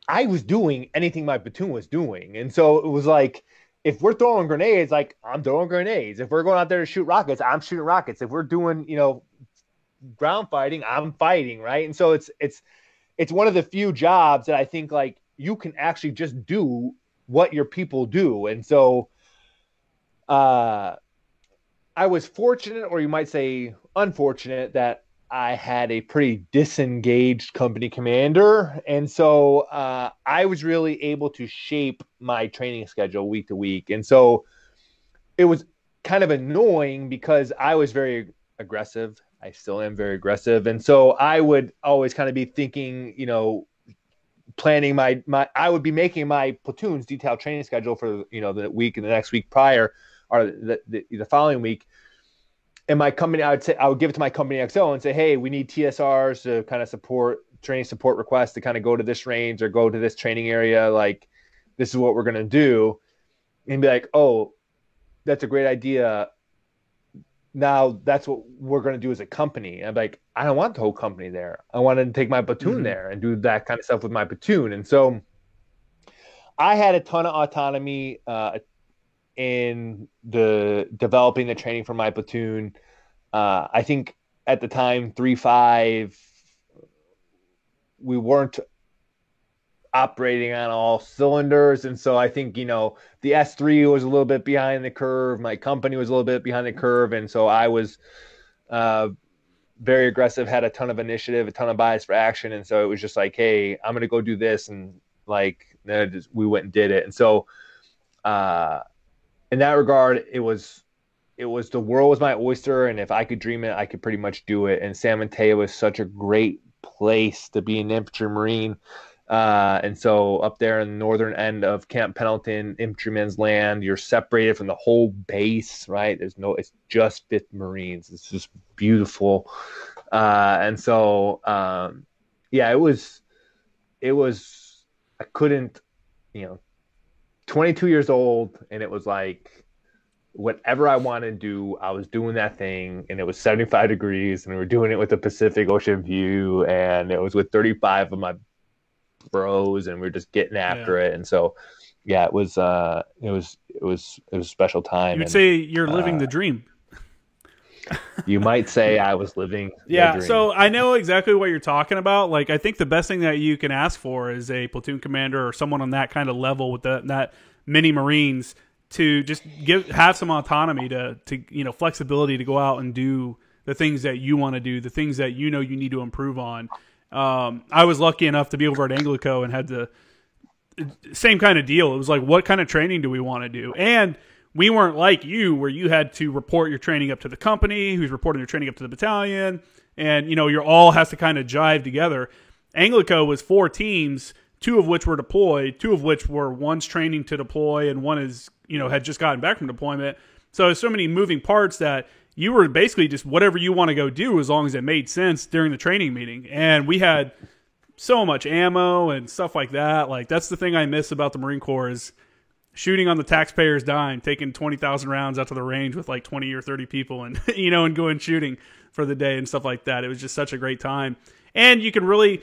I was doing anything my platoon was doing. And so it was like, if we're throwing grenades, like I'm throwing grenades. If we're going out there to shoot rockets, I'm shooting rockets. If we're doing, ground fighting, I'm fighting, right? And so it's one of the few jobs that I think like you can actually just do what your people do. And so I was fortunate, or you might say unfortunate, that I had a pretty disengaged company commander. And so I was really able to shape my training schedule week to week. And so it was kind of annoying because I was very aggressive. I still am very aggressive. And so I would always kind of be thinking, planning I would be making my platoon's detailed training schedule for, the week and the next week prior, or the following week. And my company, I would give it to my company XO and say, hey, we need TSRs to kind of training support requests to kind of go to this range or go to this training area. Like, this is what we're going to do. And be like, oh, that's a great idea. Now that's what we're going to do as a company. And I'm like, I don't want the whole company there. I want to take my platoon there and do that kind of stuff with my platoon. And so I had a ton of autonomy in the developing the training for my platoon. I think at the time, 3-5, we weren't operating on all cylinders. And so I think, the S3 was a little bit behind the curve. My company was a little bit behind the curve. And so I was very aggressive, had a ton of initiative, a ton of bias for action. And so it was just like, hey, I'm going to go do this. And like, we went and did it. And so, in that regard, it was the world was my oyster, and if I could dream it, I could pretty much do it. And San Mateo was such a great place to be an infantry Marine. And so up there in the northern end of Camp Pendleton, infantryman's land, you're separated from the whole base, right? It's just 5th Marines. It's just beautiful. And so, it was, I couldn't, 22 years old, and it was like whatever I wanted to do, I was doing that thing, and it was 75 degrees, and we were doing it with the Pacific Ocean view, and it was with 35 of my bros, and we were just getting after it. And so, it was a special time. You'd say you're living the dream. You might say I was living the dream. So I know exactly what you're talking about. Like, I think the best thing that you can ask for is a platoon commander or someone on that kind of level with that many Marines to just have some autonomy to flexibility to go out and do the things that you want to do, the things that you need to improve on. I was lucky enough to be over at Anglico and had the same kind of deal. It was like, what kind of training do we want to do? And we weren't like you, where you had to report your training up to the company, who's reporting your training up to the battalion, and your all has to kind of jive together. Anglico was 4 teams, 2 of which were deployed, 2 of which were one's training to deploy, and one had just gotten back from deployment. So there's so many moving parts that you were basically just whatever you want to go do as long as it made sense during the training meeting. And we had so much ammo and stuff like that. Like, that's the thing I miss about the Marine Corps is shooting on the taxpayer's dime, taking 20,000 rounds out to the range with like 20 or 30 people and, and going shooting for the day and stuff like that. It was just such a great time. And you can really,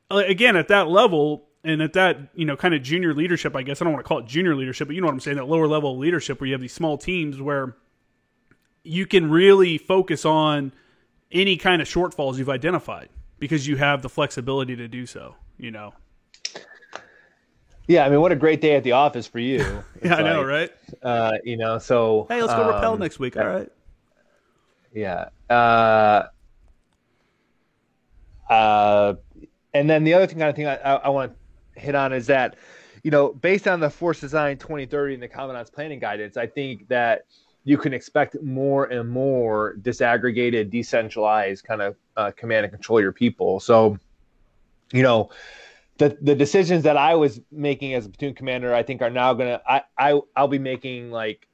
again, at that level and at that, kind of junior leadership, I guess, I don't want to call it junior leadership, but you know what I'm saying, that lower level of leadership where you have these small teams where you can really focus on any kind of shortfalls you've identified because you have the flexibility to do so, Yeah, I mean, what a great day at the office for you. Yeah, I know, right? So hey, let's go rappel next week. All right. Yeah. And then the other thing I want to hit on is that, based on the Force Design 2030 and the Commandant's Planning Guidance, I think that you can expect more and more disaggregated, decentralized kind of command and control your people. So, the decisions that I was making as a platoon commander, I think are now I'll be making like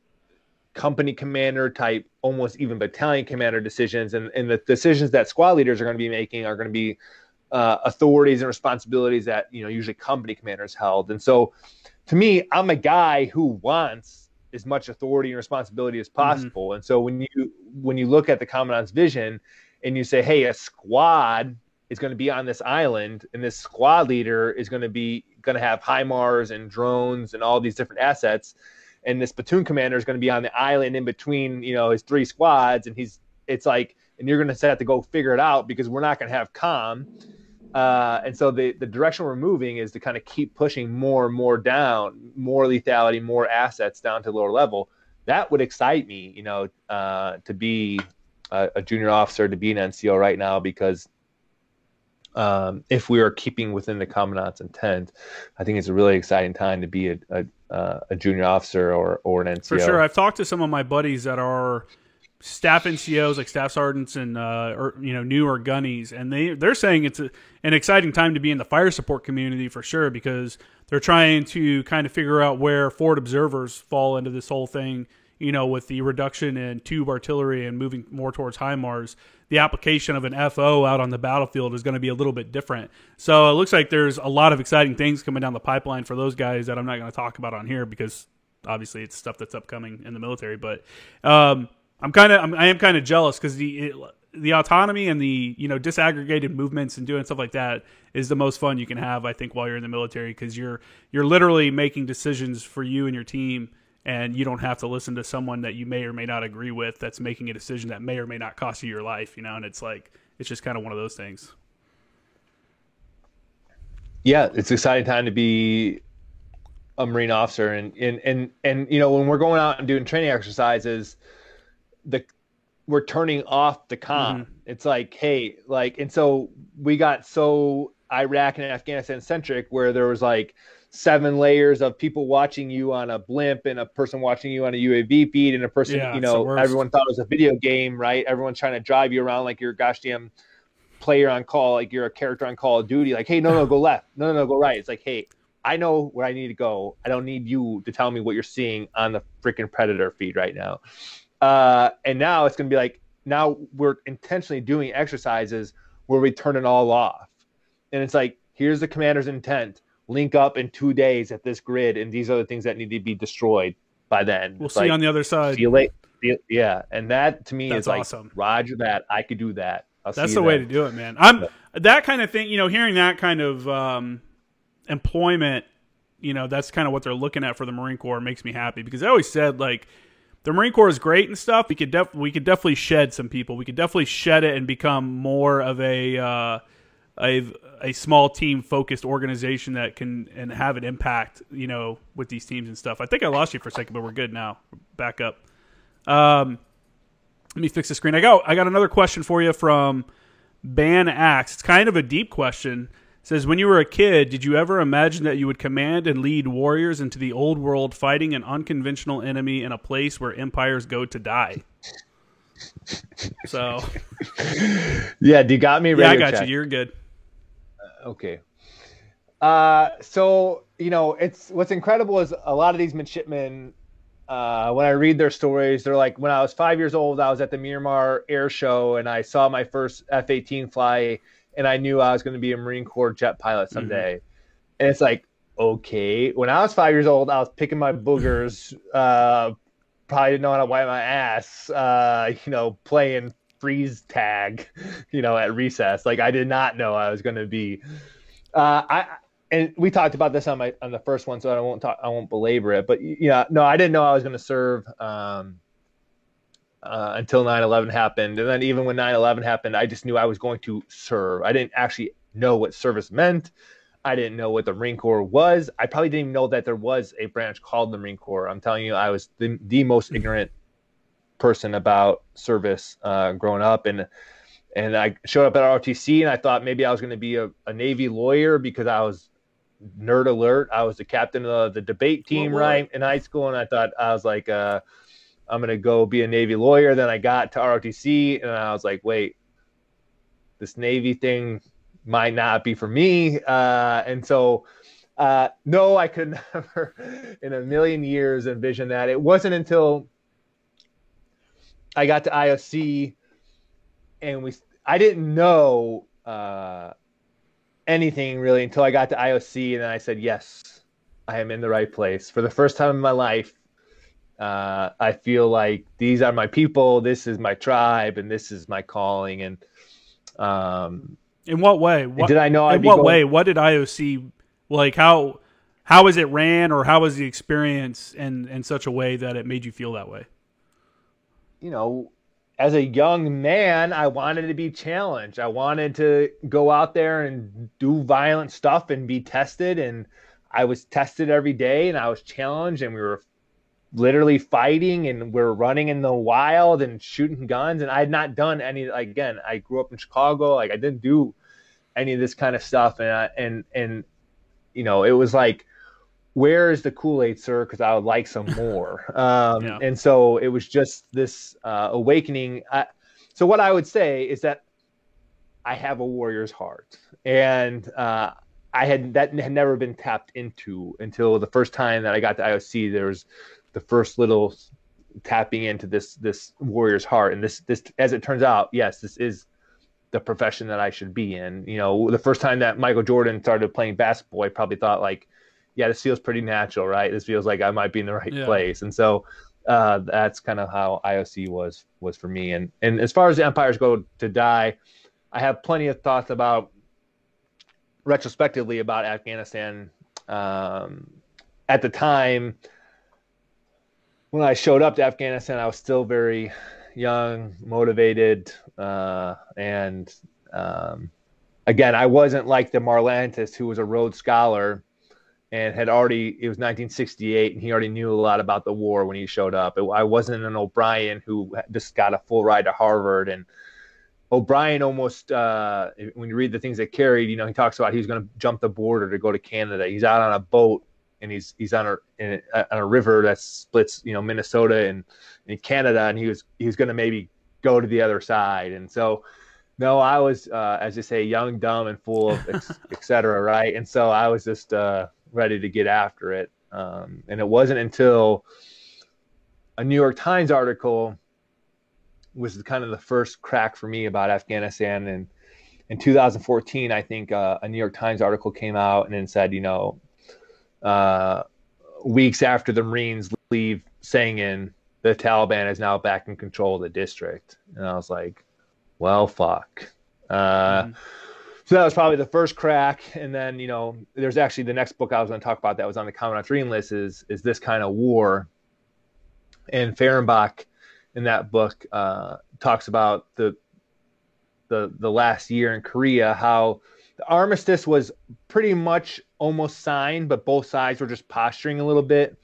company commander type, almost even battalion commander decisions. And the decisions that squad leaders are going to be making are going to be authorities and responsibilities that, usually company commanders held. And so to me, I'm a guy who wants as much authority and responsibility as possible. And so when you look at the commandant's vision and you say, hey, a squad is going to be on this island, and this squad leader is going to have HIMARS and drones and all these different assets, and this platoon commander is going to be on the island in between, his 3 squads, and and you're going to have to go figure it out because we're not going to have comm. And so the direction we're moving is to kind of keep pushing more and more down, more lethality, more assets down to lower level. That would excite me, to be a junior officer, to be an NCO right now, because if we are keeping within the commandant's intent, I think it's a really exciting time to be a junior officer or an NCO. For sure. I've talked to some of my buddies that are staff NCOs, like staff sergeants and newer gunnies, and they're saying it's an exciting time to be in the fire support community for sure, because they're trying to kind of figure out where forward observers fall into this whole thing. With the reduction in tube artillery and moving more towards HIMARS, the application of an FO out on the battlefield is going to be a little bit different. So it looks like there's a lot of exciting things coming down the pipeline for those guys that I'm not going to talk about on here, because obviously it's stuff that's upcoming in the military. But I am kind of jealous, because the autonomy and the disaggregated movements and doing stuff like that is the most fun you can have, I think, while you're in the military, because you're literally making decisions for you and your team. And you don't have to listen to someone that you may or may not agree with that's making a decision that may or may not cost you your life, and it's just kind of one of those things. Yeah, it's an exciting time to be a Marine officer. And when we're going out and doing training exercises, we're turning off the comm. Mm-hmm. It's like, hey, and so we got so Iraq and Afghanistan centric, where there was 7 layers of people watching you on a blimp, and a person watching you on a UAV feed, and a person, everyone thought it was a video game, right? Everyone's trying to drive you around like you're a gosh damn player on call, like you're a character on Call of Duty. Like, hey, no, go left. No, go right. It's like, hey, I know where I need to go. I don't need you to tell me what you're seeing on the freaking Predator feed right now. And now it's going to be now we're intentionally doing exercises where we turn it all off. And it's like, here's the commander's intent. Link up in 2 days at this grid, and these are the things that need to be destroyed by then. We'll see on the other side. See you late. Yeah, and that to me is awesome. Roger that. I could do that. That's the way to do it, man. That kind of thing. Hearing that kind of employment, that's kind of what they're looking at for the Marine Corps makes me happy, because I always said the Marine Corps is great and stuff. We could definitely shed some people. We could definitely shed it and become more of a small team focused organization that can and have an impact, with these teams and stuff. I think I lost you for a second, but we're good now. We're back up. Let me fix the screen. I got another question for you from Ban Axe. It's kind of a deep question. It says, when you were a kid, did you ever imagine that you would command and lead warriors into the old world, fighting an unconventional enemy in a place where empires go to die? So, yeah, you got me. Yeah, I got you. You're good. Okay. So, it's what's incredible is a lot of these midshipmen, when I read their stories, they're like, when I was 5 years old, I was at the Miramar Air Show and I saw my first F-18 fly, and I knew I was going to be a Marine Corps jet pilot someday. Mm-hmm. And it's like, okay, when I was 5 years old, I was picking my boogers, probably didn't know how to wipe my ass, playing freeze tag, at recess. I did not know I was going to be, and we talked about this on the first one, so I won't belabor it, but no, I didn't know I was going to serve, until 9/11 happened. And then even when 9/11 happened, I just knew I was going to serve. I didn't actually know what service meant. I didn't know what the Marine Corps was. I probably didn't even know that there was a branch called the Marine Corps. I'm telling you, I was the most ignorant person about service growing up. And I showed up at ROTC, and I thought maybe I was going to be a Navy lawyer because I was nerd alert. I was the captain of the debate team right in high school, and I thought I was like, I'm going to go be a Navy lawyer. Then I got to ROTC, and I was like, wait, this Navy thing might not be for me. And so, no, I could never in a million years envision that. It wasn't until I got to IOC, and I didn't know anything really until I got to IOC, and then I said, yes, I am in the right place. For the first time in my life, I feel like these are my people, this is my tribe, and this is my calling. And in what way? did I know? In what way? What did IOC like? How was it ran, or how was the experience in such a way that it made you feel that way? You know, as a young man, I wanted to be challenged. I wanted to go out there and do violent stuff and be tested. And I was tested every day, and I was challenged, and we were literally fighting, and we're running in the wild and shooting guns. And I had not done any, like, again, I grew up in Chicago. Like, I didn't do any of this kind of stuff. And you know, it was like, where is the Kool-Aid, sir? Because I would like some more. Yeah. And so it was just this awakening. So what I would say is that I have a warrior's heart, and that had never been tapped into until the first time that I got to IOC. There was the first little tapping into this warrior's heart, and this, as it turns out, yes, this is the profession that I should be in. You know, the first time that Michael Jordan started playing basketball, I probably thought, like, yeah, this feels pretty natural, right? This feels like I might be in the right place. And so that's kind of how IOC was for me. And as far as the Empires Go to Die, I have plenty of thoughts retrospectively about Afghanistan. At the time when I showed up to Afghanistan, I was still very young, motivated, and again, I wasn't like the Marlantis, who was a Rhodes Scholar and it was 1968, and he already knew a lot about the war when he showed up. I wasn't an O'Brien who just got a full ride to Harvard. And O'Brien almost, when you read the things that carried, you know, he talks about he was going to jump the border to go to Canada. He's out on a boat, and he's on a river that splits, you know, Minnesota and Canada, and he was going to maybe go to the other side. And so, no, I was, as they say, young, dumb, and full of et cetera, right? And so I was just ready to get after it. And it wasn't until a New York Times article was kind of the first crack for me about Afghanistan. And in 2014, I think a New York Times article came out and then said, you know, weeks after the Marines leave Sangin, the Taliban is now back in control of the district. And I was like, well, fuck. So that was probably the first crack. And then, you know, there's actually the next book I was going to talk about that was on the Commandant's reading list is This Kind of War. And Fehrenbach in that book talks about the last year in Korea, how the armistice was pretty much almost signed, but both sides were just posturing a little bit,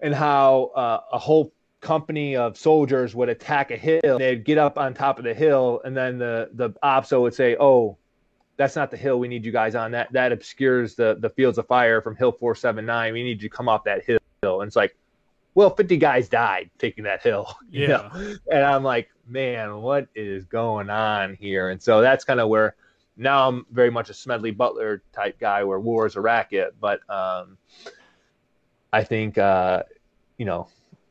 and how a whole company of soldiers would attack a hill. They'd get up on top of the hill, and then the OPSO would say, oh, that's not the hill we need you guys on. That obscures the fields of fire from Hill 479. We need you to come off that hill. And it's like, well, 50 guys died taking that hill. You know? And I'm like, man, what is going on here? And so that's kind of where now I'm very much a Smedley Butler type guy where war is a racket. But I think, you know,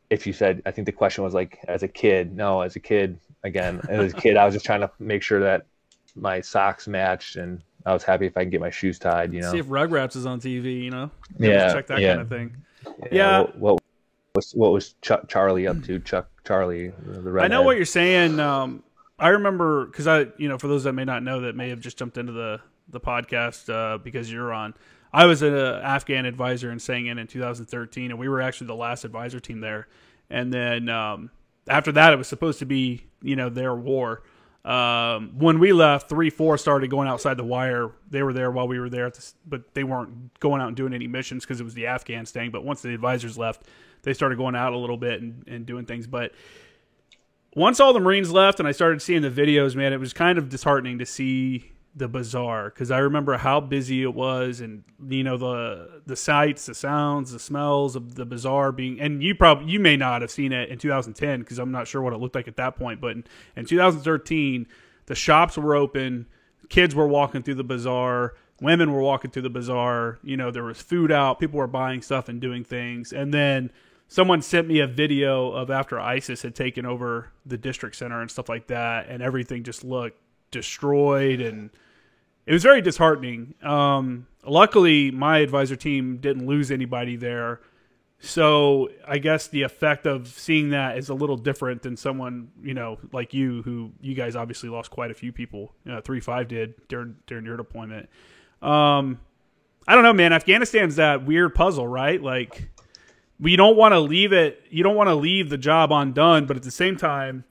if you said, I think the question was like, as a kid, no, as a kid, again, as a kid, I was just trying to make sure that my socks matched, and I was happy if I can get my shoes tied, you know. See if Rugrats is on TV, you know. Yeah, check that kind of thing. Yeah. What was Charlie up to? Charlie, the redhead. I know what you're saying. I remember because for those that may not know that may have just jumped into the podcast because you're on. I was an Afghan advisor in Sangin in 2013, and we were actually the last advisor team there. And then after that, it was supposed to be their war. When we left, 3-4 started going outside the wire. They were there while we were there, but they weren't going out and doing any missions because it was the Afghans thing. But once the advisors left, they started going out a little bit and doing things. But once all the Marines left and I started seeing the videos, man, it was kind of disheartening to see the bazaar, because I remember how busy it was, and the sights, the sounds, the smells of the bazaar being. And you may not have seen it in 2010 because I'm not sure what it looked like at that point. But in 2013, the shops were open, kids were walking through the bazaar, women were walking through the bazaar. There was food out, people were buying stuff and doing things. And then someone sent me a video of after ISIS had taken over the district center and stuff like that, and everything just looked destroyed, and it was very disheartening. Luckily, my advisor team didn't lose anybody there, so I guess the effect of seeing that is a little different than someone, like you, who you guys obviously lost quite a few people. 3-5 did during your deployment. I don't know, man. Afghanistan's that weird puzzle, right? Like, you don't want to leave it. You don't want to leave the job undone, but at the same time,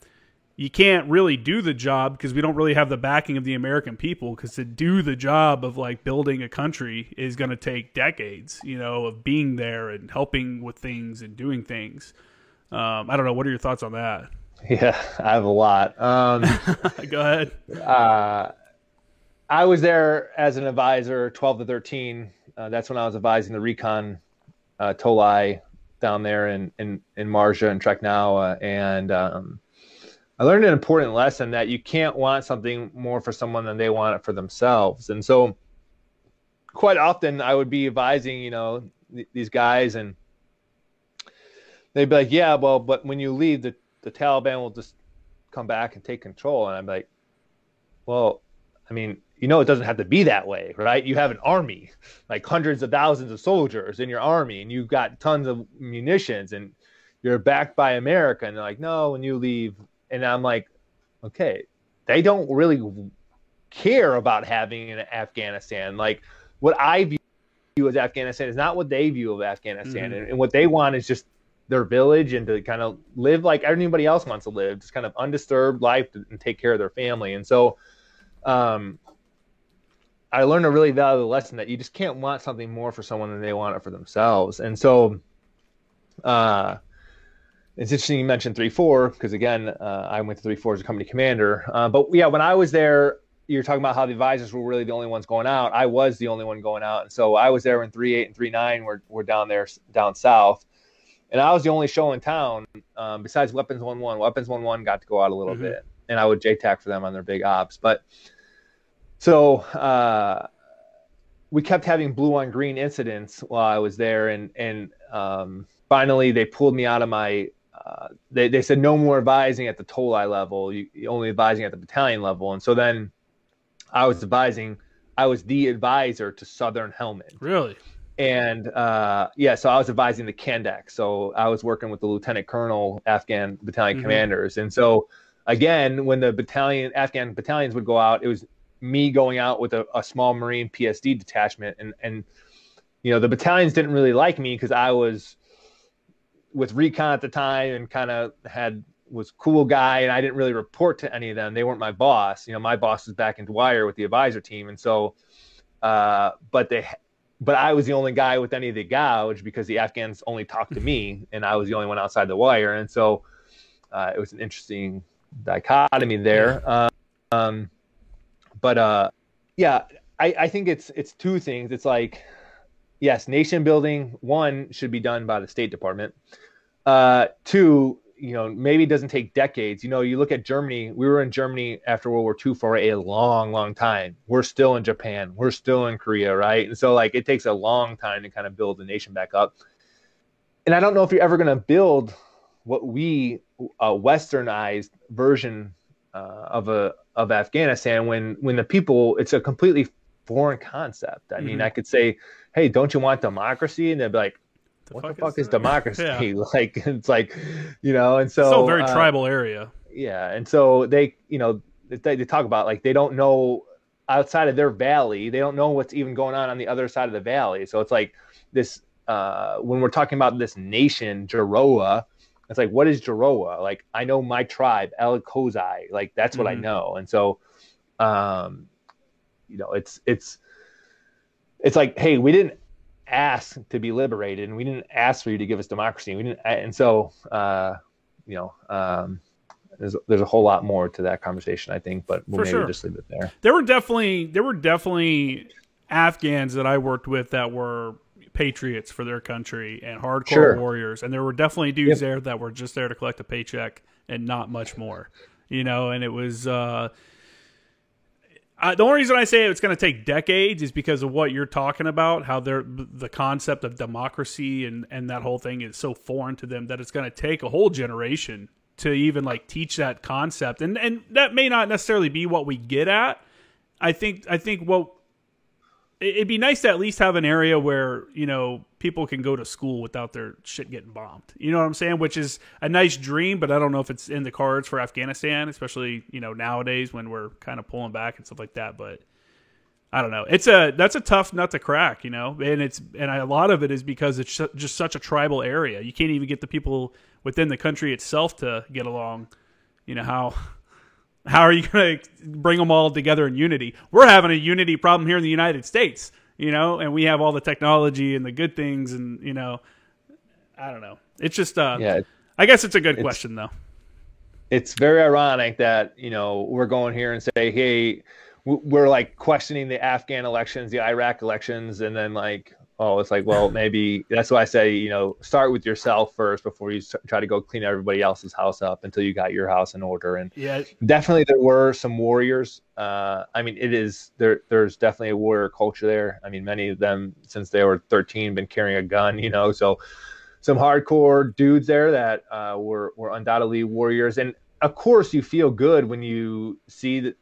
you can't really do the job because we don't really have the backing of the American people. Because to do the job of like building a country is going to take decades, of being there and helping with things and doing things. I don't know. What are your thoughts on that? Yeah, I have a lot. Go ahead. I was there as an advisor, 12 to 13. That's when I was advising the recon Tolai down there in Marja and Treknawa. And I learned an important lesson that you can't want something more for someone than they want it for themselves. And so quite often I would be advising, these guys, and they'd be like, yeah, well, but when you leave, the Taliban will just come back and take control. And I'm like, well, I mean, it doesn't have to be that way, right? You have an army, like hundreds of thousands of soldiers in your army, and you've got tons of munitions, and you're backed by America. And they're like, no, when you leave. And I'm like, okay, they don't really care about having an Afghanistan. Like, what I view as Afghanistan is not what they view of Afghanistan. Mm-hmm. And what they want is just their village and to kind of live like anybody else wants to live, just kind of undisturbed life and take care of their family. And so I learned a really valuable lesson that you just can't want something more for someone than they want it for themselves. And so it's interesting you mentioned 3-4 because, again, I went to 3-4 as a company commander. But, yeah, when I was there, you're talking about how the advisors were really the only ones going out. I was the only one going out. And so I was there when 3-8 and 3-9 were down south. And I was the only show in town besides Weapons 1-1. Weapons 1-1 got to go out a little bit. And I would JTAC for them on their big ops. But so we kept having blue on green incidents while I was there. And finally, they pulled me out of my they said no more advising at the Tolai level, you only advising at the battalion level. And so then I was the advisor to Southern Helmand. Really? And so I was advising the Kandak. So I was working with the lieutenant colonel Afghan battalion commanders. And so again, when the Afghan battalions would go out, it was me going out with a small Marine PSD detachment. And the battalions didn't really like me because I was with recon at the time and kind of was cool guy, and I didn't really report to any of them. They weren't my boss. My boss was back in Dwyer with the advisor team. And so, but I was the only guy with any of the gouge because the Afghans only talked to me and I was the only one outside the wire. And so, it was an interesting dichotomy there. I think it's two things. It's like, yes, nation building, one, should be done by the State Department. Two, maybe it doesn't take decades. You look at Germany. We were in Germany after World War II for a long, long time. We're still in Japan. We're still in Korea, right? And so, it takes a long time to kind of build the nation back up. And I don't know if you're ever going to build what we westernized version of Afghanistan when the people, it's a completely foreign concept. I mean, I could say, hey, don't you want democracy? And they'd be like, what the fuck is democracy? Yeah. Like, it's like, and so. Still a very tribal area. Yeah. And so they talk about, they don't know outside of their valley. They don't know what's even going on the other side of the valley. So it's like this, when we're talking about this nation, Jaroa, it's like, what is Jaroa? Like, I know my tribe, El Kozai, that's what I know. And so, it's like, hey, we didn't ask to be liberated, and we didn't ask for you to give us democracy. We didn't, and so there's a whole lot more to that conversation, I think, but we'll maybe just leave it there. There were definitely Afghans that I worked with that were patriots for their country and hardcore warriors, and there were definitely dudes there that were just there to collect a paycheck and not much more, and it was. The only reason I say it's going to take decades is because of what you're talking about, how the concept of democracy and that whole thing is so foreign to them that it's going to take a whole generation to even like teach that concept. And that may not necessarily be what we get at. I think what it'd be nice to at least have an area where, you know, people can go to school without their shit getting bombed. You know what I'm saying? Which is a nice dream, but I don't know if it's in the cards for Afghanistan, especially, you know, nowadays when we're kind of pulling back and stuff like that. But I don't know. That's a tough nut to crack, you know, and a lot of it is because it's just such a tribal area. You can't even get the people within the country itself to get along. You know, how are you going to bring them all together in unity? We're having a unity problem here in the United States, you know, and we have all the technology and the good things, and, you know, I don't know. It's just, I guess it's a good question, though. It's very ironic that, you know, we're going here and say, hey, we're like questioning the Afghan elections, the Iraq elections, and then like, oh, it's like, well, maybe that's why I say, you know, start with yourself first before you try to go clean everybody else's house up until you got your house in order. And definitely there were some warriors. I mean, there's definitely a warrior culture there. I mean, many of them, since they were 13, been carrying a gun, you know, so some hardcore dudes there that were undoubtedly warriors. And of course you feel good when you see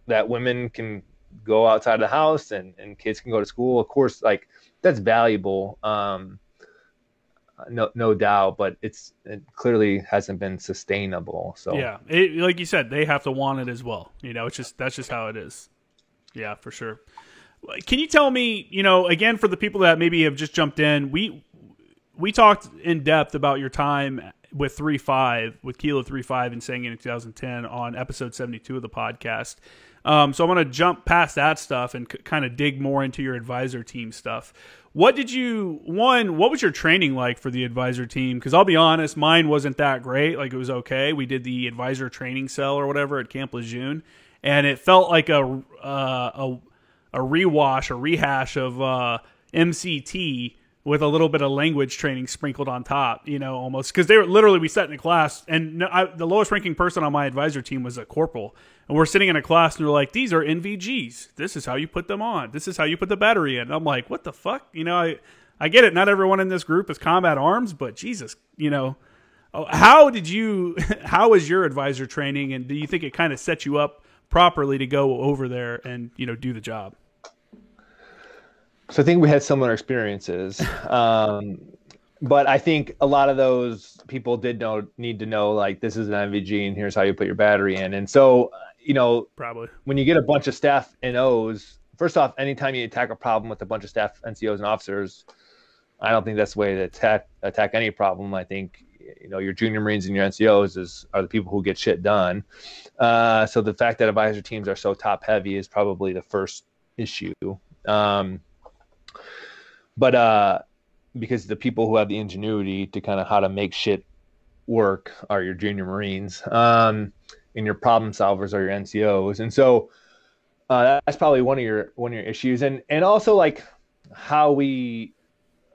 that women can go outside the house and kids can go to school. Of course, like, that's valuable, no doubt, but it clearly hasn't been sustainable. So yeah, like you said, they have to want it as well. You know, that's just how it is. Yeah, for sure. Can you tell me, you know, again, for the people that maybe have just jumped in, we talked in depth about your time with Kilo 3-5 and Saying It in 2010 on episode 72 of the podcast. So I'm going to jump past that stuff and kind of dig more into your advisor team stuff. What was your training like for the advisor team? Because I'll be honest, mine wasn't that great. Like, it was okay. We did the advisor training cell or whatever at Camp Lejeune, and it felt like a rehash of MCT with a little bit of language training sprinkled on top, you know, almost. Because we sat in a class, and the lowest ranking person on my advisor team was a corporal. And we're sitting in a class, and they're like, these are NVGs. This is how you put them on. This is how you put the battery in. And I'm like, what the fuck? You know, I get it. Not everyone in this group is combat arms, but Jesus, you know. How was your advisor training, and do you think it kind of set you up properly to go over there and, you know, do the job? So I think we had similar experiences. But I think a lot of those people need to know, like, this is an NVG and here's how you put your battery in. And so, you know, probably when you get a bunch of staff NOs, first off, anytime you attack a problem with a bunch of staff NCOs and officers, I don't think that's the way to attack any problem. I think, you know, your junior Marines and your NCOs are the people who get shit done. So the fact that advisor teams are so top heavy is probably the first issue. But because the people who have the ingenuity to kind of how to make shit work are your junior Marines, and your problem solvers are your NCOs. And so that's probably one of your issues. And also, like, how we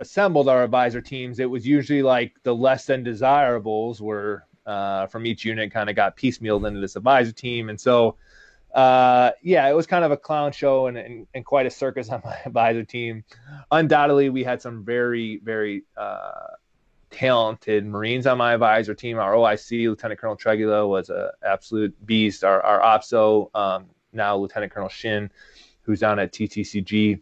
assembled our advisor teams, it was usually like the less than desirables were from each unit kind of got piecemealed into this advisor team. And so it was kind of a clown show and quite a circus on my advisor team. Undoubtedly, we had some very, very talented Marines on my advisor team. Our OIC, Lieutenant Colonel Tregula, was an absolute beast. Our OPSO, now Lieutenant Colonel Shin, who's down at TTCG.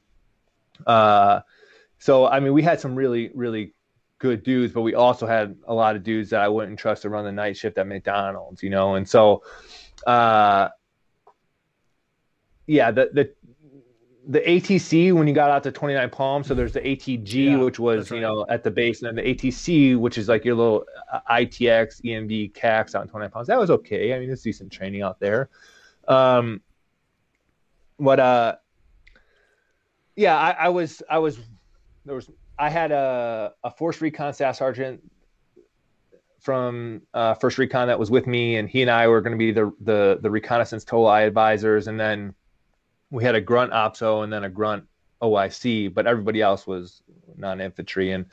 So, I mean, we had some really, really good dudes, but we also had a lot of dudes that I wouldn't trust to run the night shift at McDonald's, you know? And so, the ATC, when you got out to 29 Palms, so there's the ATG, which was, you know, at the base, and then the ATC, which is like your little ITX, EMB, CAX out in 29 Palms. That was okay. I mean, it's decent training out there. I had a Force Recon Staff Sergeant from First Recon that was with me, and he and I were going to be the reconnaissance TOLI advisors, and then we had a grunt OPSO and then a grunt OIC, but everybody else was non-infantry. And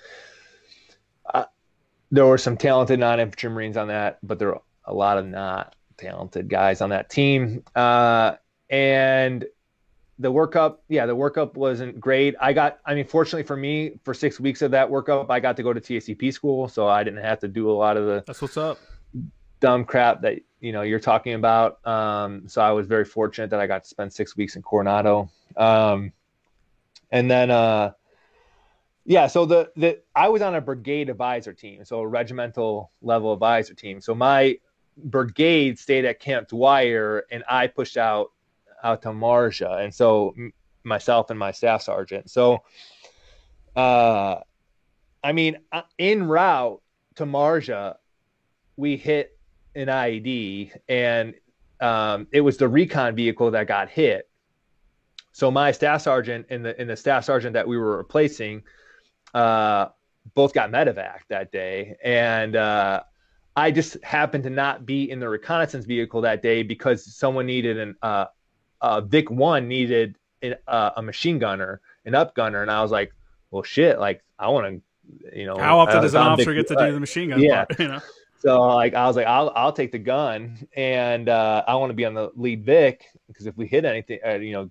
there were some talented non-infantry Marines on that, but there were a lot of not talented guys on that team. And the workup wasn't great. Fortunately for me, for 6 weeks of that workup, I got to go to TACP school, so I didn't have to do a lot of the That's what's up. dumb crap that you're talking about. So I was very fortunate that I got to spend 6 weeks in Coronado. And then so I was on a brigade advisor team, so a regimental level advisor team. So my brigade stayed at Camp Dwyer, and I pushed out to Marja, and so myself and my staff sergeant. So, in route to Marja, we hit an IED, and it was the recon vehicle that got hit. So my staff sergeant and the staff sergeant that we were replacing, both got medevac that day, and I just happened to not be in the reconnaissance vehicle that day because someone needed Vic 1 needed a machine gunner, an up gunner, and I was like, well, shit, like I want to, how often does an officer get to do the machine gun part? So like I was like, I'll take the gun, and I want to be on the lead Vic because if we hit anything,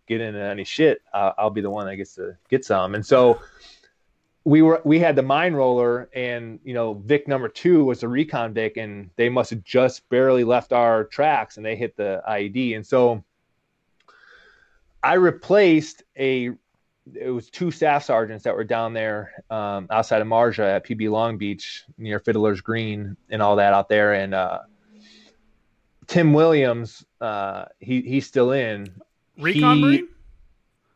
get into any shit, I'll be the one that gets to get some. And so we had the mine roller, and Vic number 2 was the recon Vic, and they must have just barely left our tracks, and they hit the IED, and so I replaced it was 2 staff sergeants that were down there outside of Marja at PB Long Beach near Fiddler's Green and all that out there. And Tim Williams, he's still in. Recon Marine?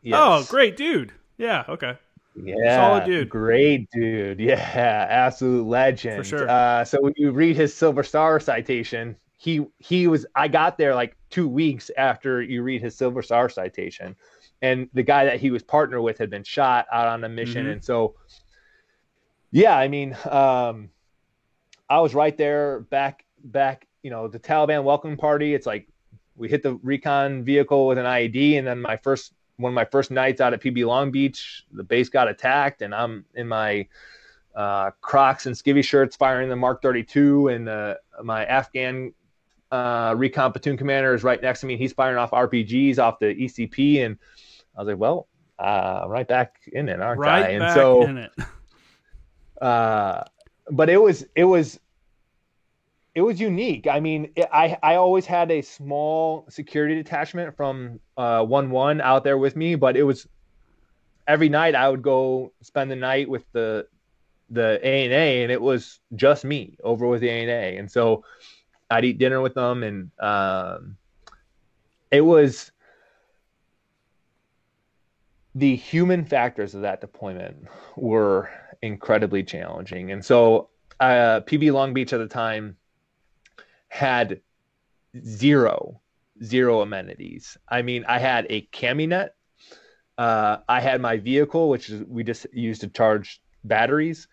Yes. Oh, great dude. Yeah, okay. Yeah, solid dude. Great dude. Yeah, absolute legend. For sure. So when you read his Silver Star citation, I got there like 2 weeks after you read his Silver Star citation, and the guy that he was partnered with had been shot out on a mission. Mm-hmm. And so, yeah, I was right there back, the Taliban welcome party. It's like we hit the recon vehicle with an IED, and then one of my first nights out at PB Long Beach, the base got attacked, and I'm in my Crocs and skivvy shirts firing the Mark 32, and my Afghan recon platoon commander is right next to me. He's firing off RPGs off the ECP, and I was like, well, I'm right back in it, aren't I? And so, in it. But it was unique. I always had a small security detachment from 1-1 out there with me, but it was every night I would go spend the night with the A&A, and it was just me over with the A&A. And so I'd eat dinner with them, and it was the human factors of that deployment were incredibly challenging. And so PB Long Beach at the time had zero amenities. I had a caminet. I had my vehicle, which we just used to charge batteries.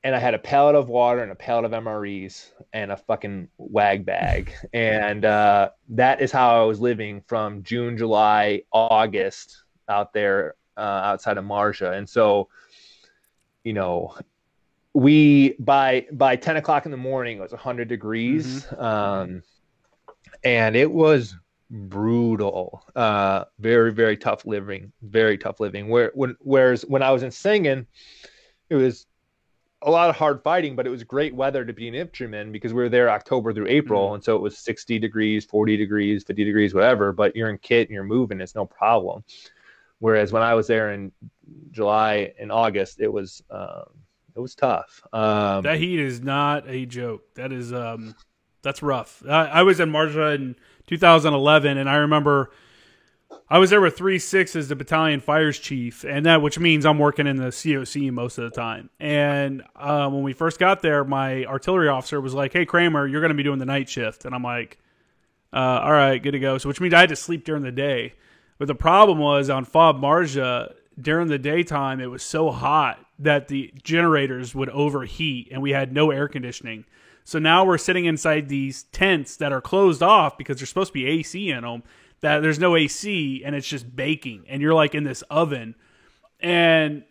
And I had a pallet of water and a pallet of MREs and a fucking wag bag. And that is how I was living from June, July, August out there outside of Marja. And so, we by 10 o'clock in the morning, it was 100 degrees. Mm-hmm. And it was brutal. Very, very tough living. Whereas when I was in Singen, it was a lot of hard fighting, but it was great weather to be an infantryman because we were there October through April. And so it was 60 degrees, 40 degrees, 50 degrees, whatever, but you're in kit and you're moving. It's no problem. Whereas when I was there in July and August, it was tough. That heat is not a joke. That is, that's rough. I was in Marja in 2011, and I remember I was there with 3-6 as the battalion fires chief, and which means I'm working in the COC most of the time. And when we first got there, my artillery officer was like, "Hey, Kramer, you're going to be doing the night shift." And I'm like, all right, good to go. So which means I had to sleep during the day. But the problem was on FOB Marja, during the daytime, it was so hot that the generators would overheat, and we had no air conditioning. So now we're sitting inside these tents that are closed off because there's supposed to be AC in them, that there's no AC, and it's just baking, and you're like in this oven. And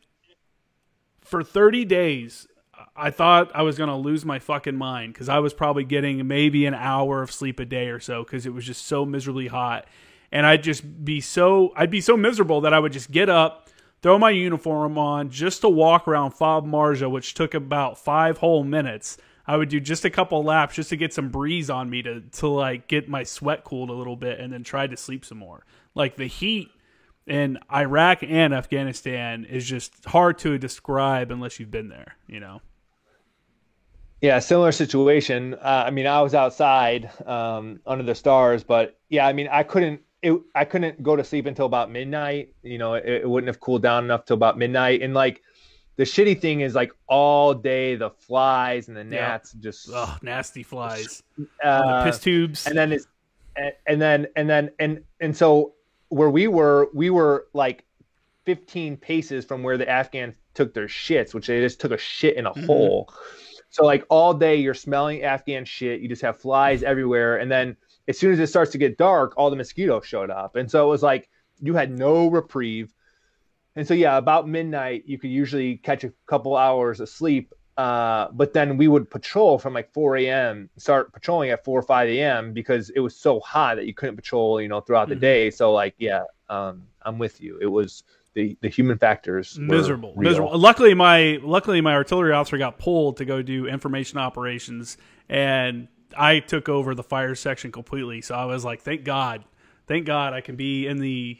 for 30 days, I thought I was going to lose my fucking mind because I was probably getting maybe an hour of sleep a day or so because it was just so miserably hot. and I'd be so miserable that I would just get up, throw my uniform on just to walk around Fob Marja, which took about 5 whole minutes. I would do just a couple laps just to get some breeze on me to like get my sweat cooled a little bit, and then try to sleep some more. Like the heat in Iraq and Afghanistan is just hard to describe unless you've been there, you know? Yeah, similar situation. I mean, I was outside under the stars, but yeah, I mean, I couldn't go to sleep until about midnight. You know, it wouldn't have cooled down enough till about midnight. And like the shitty thing is, like all day the flies and the gnats just nasty flies on the piss tubes, and then it's and so where we were like 15 paces from where the Afghans took their shits, which they just took a shit in a hole. So like all day you're smelling Afghan shit. You just have flies everywhere. And then as soon as it starts to get dark, all the mosquitoes showed up. And so it was like you had no reprieve. And so, yeah, about midnight, you could usually catch a couple hours of sleep. But then we would patrol from like 4 a.m., start patrolling at 4 or 5 a.m. because it was so hot that you couldn't patrol, you know, throughout the day. So like, yeah, I'm with you. It was the human factors miserable. Real. Luckily my artillery officer got pulled to go do information operations, and I took over the fire section completely. So I was like, thank God I can be in the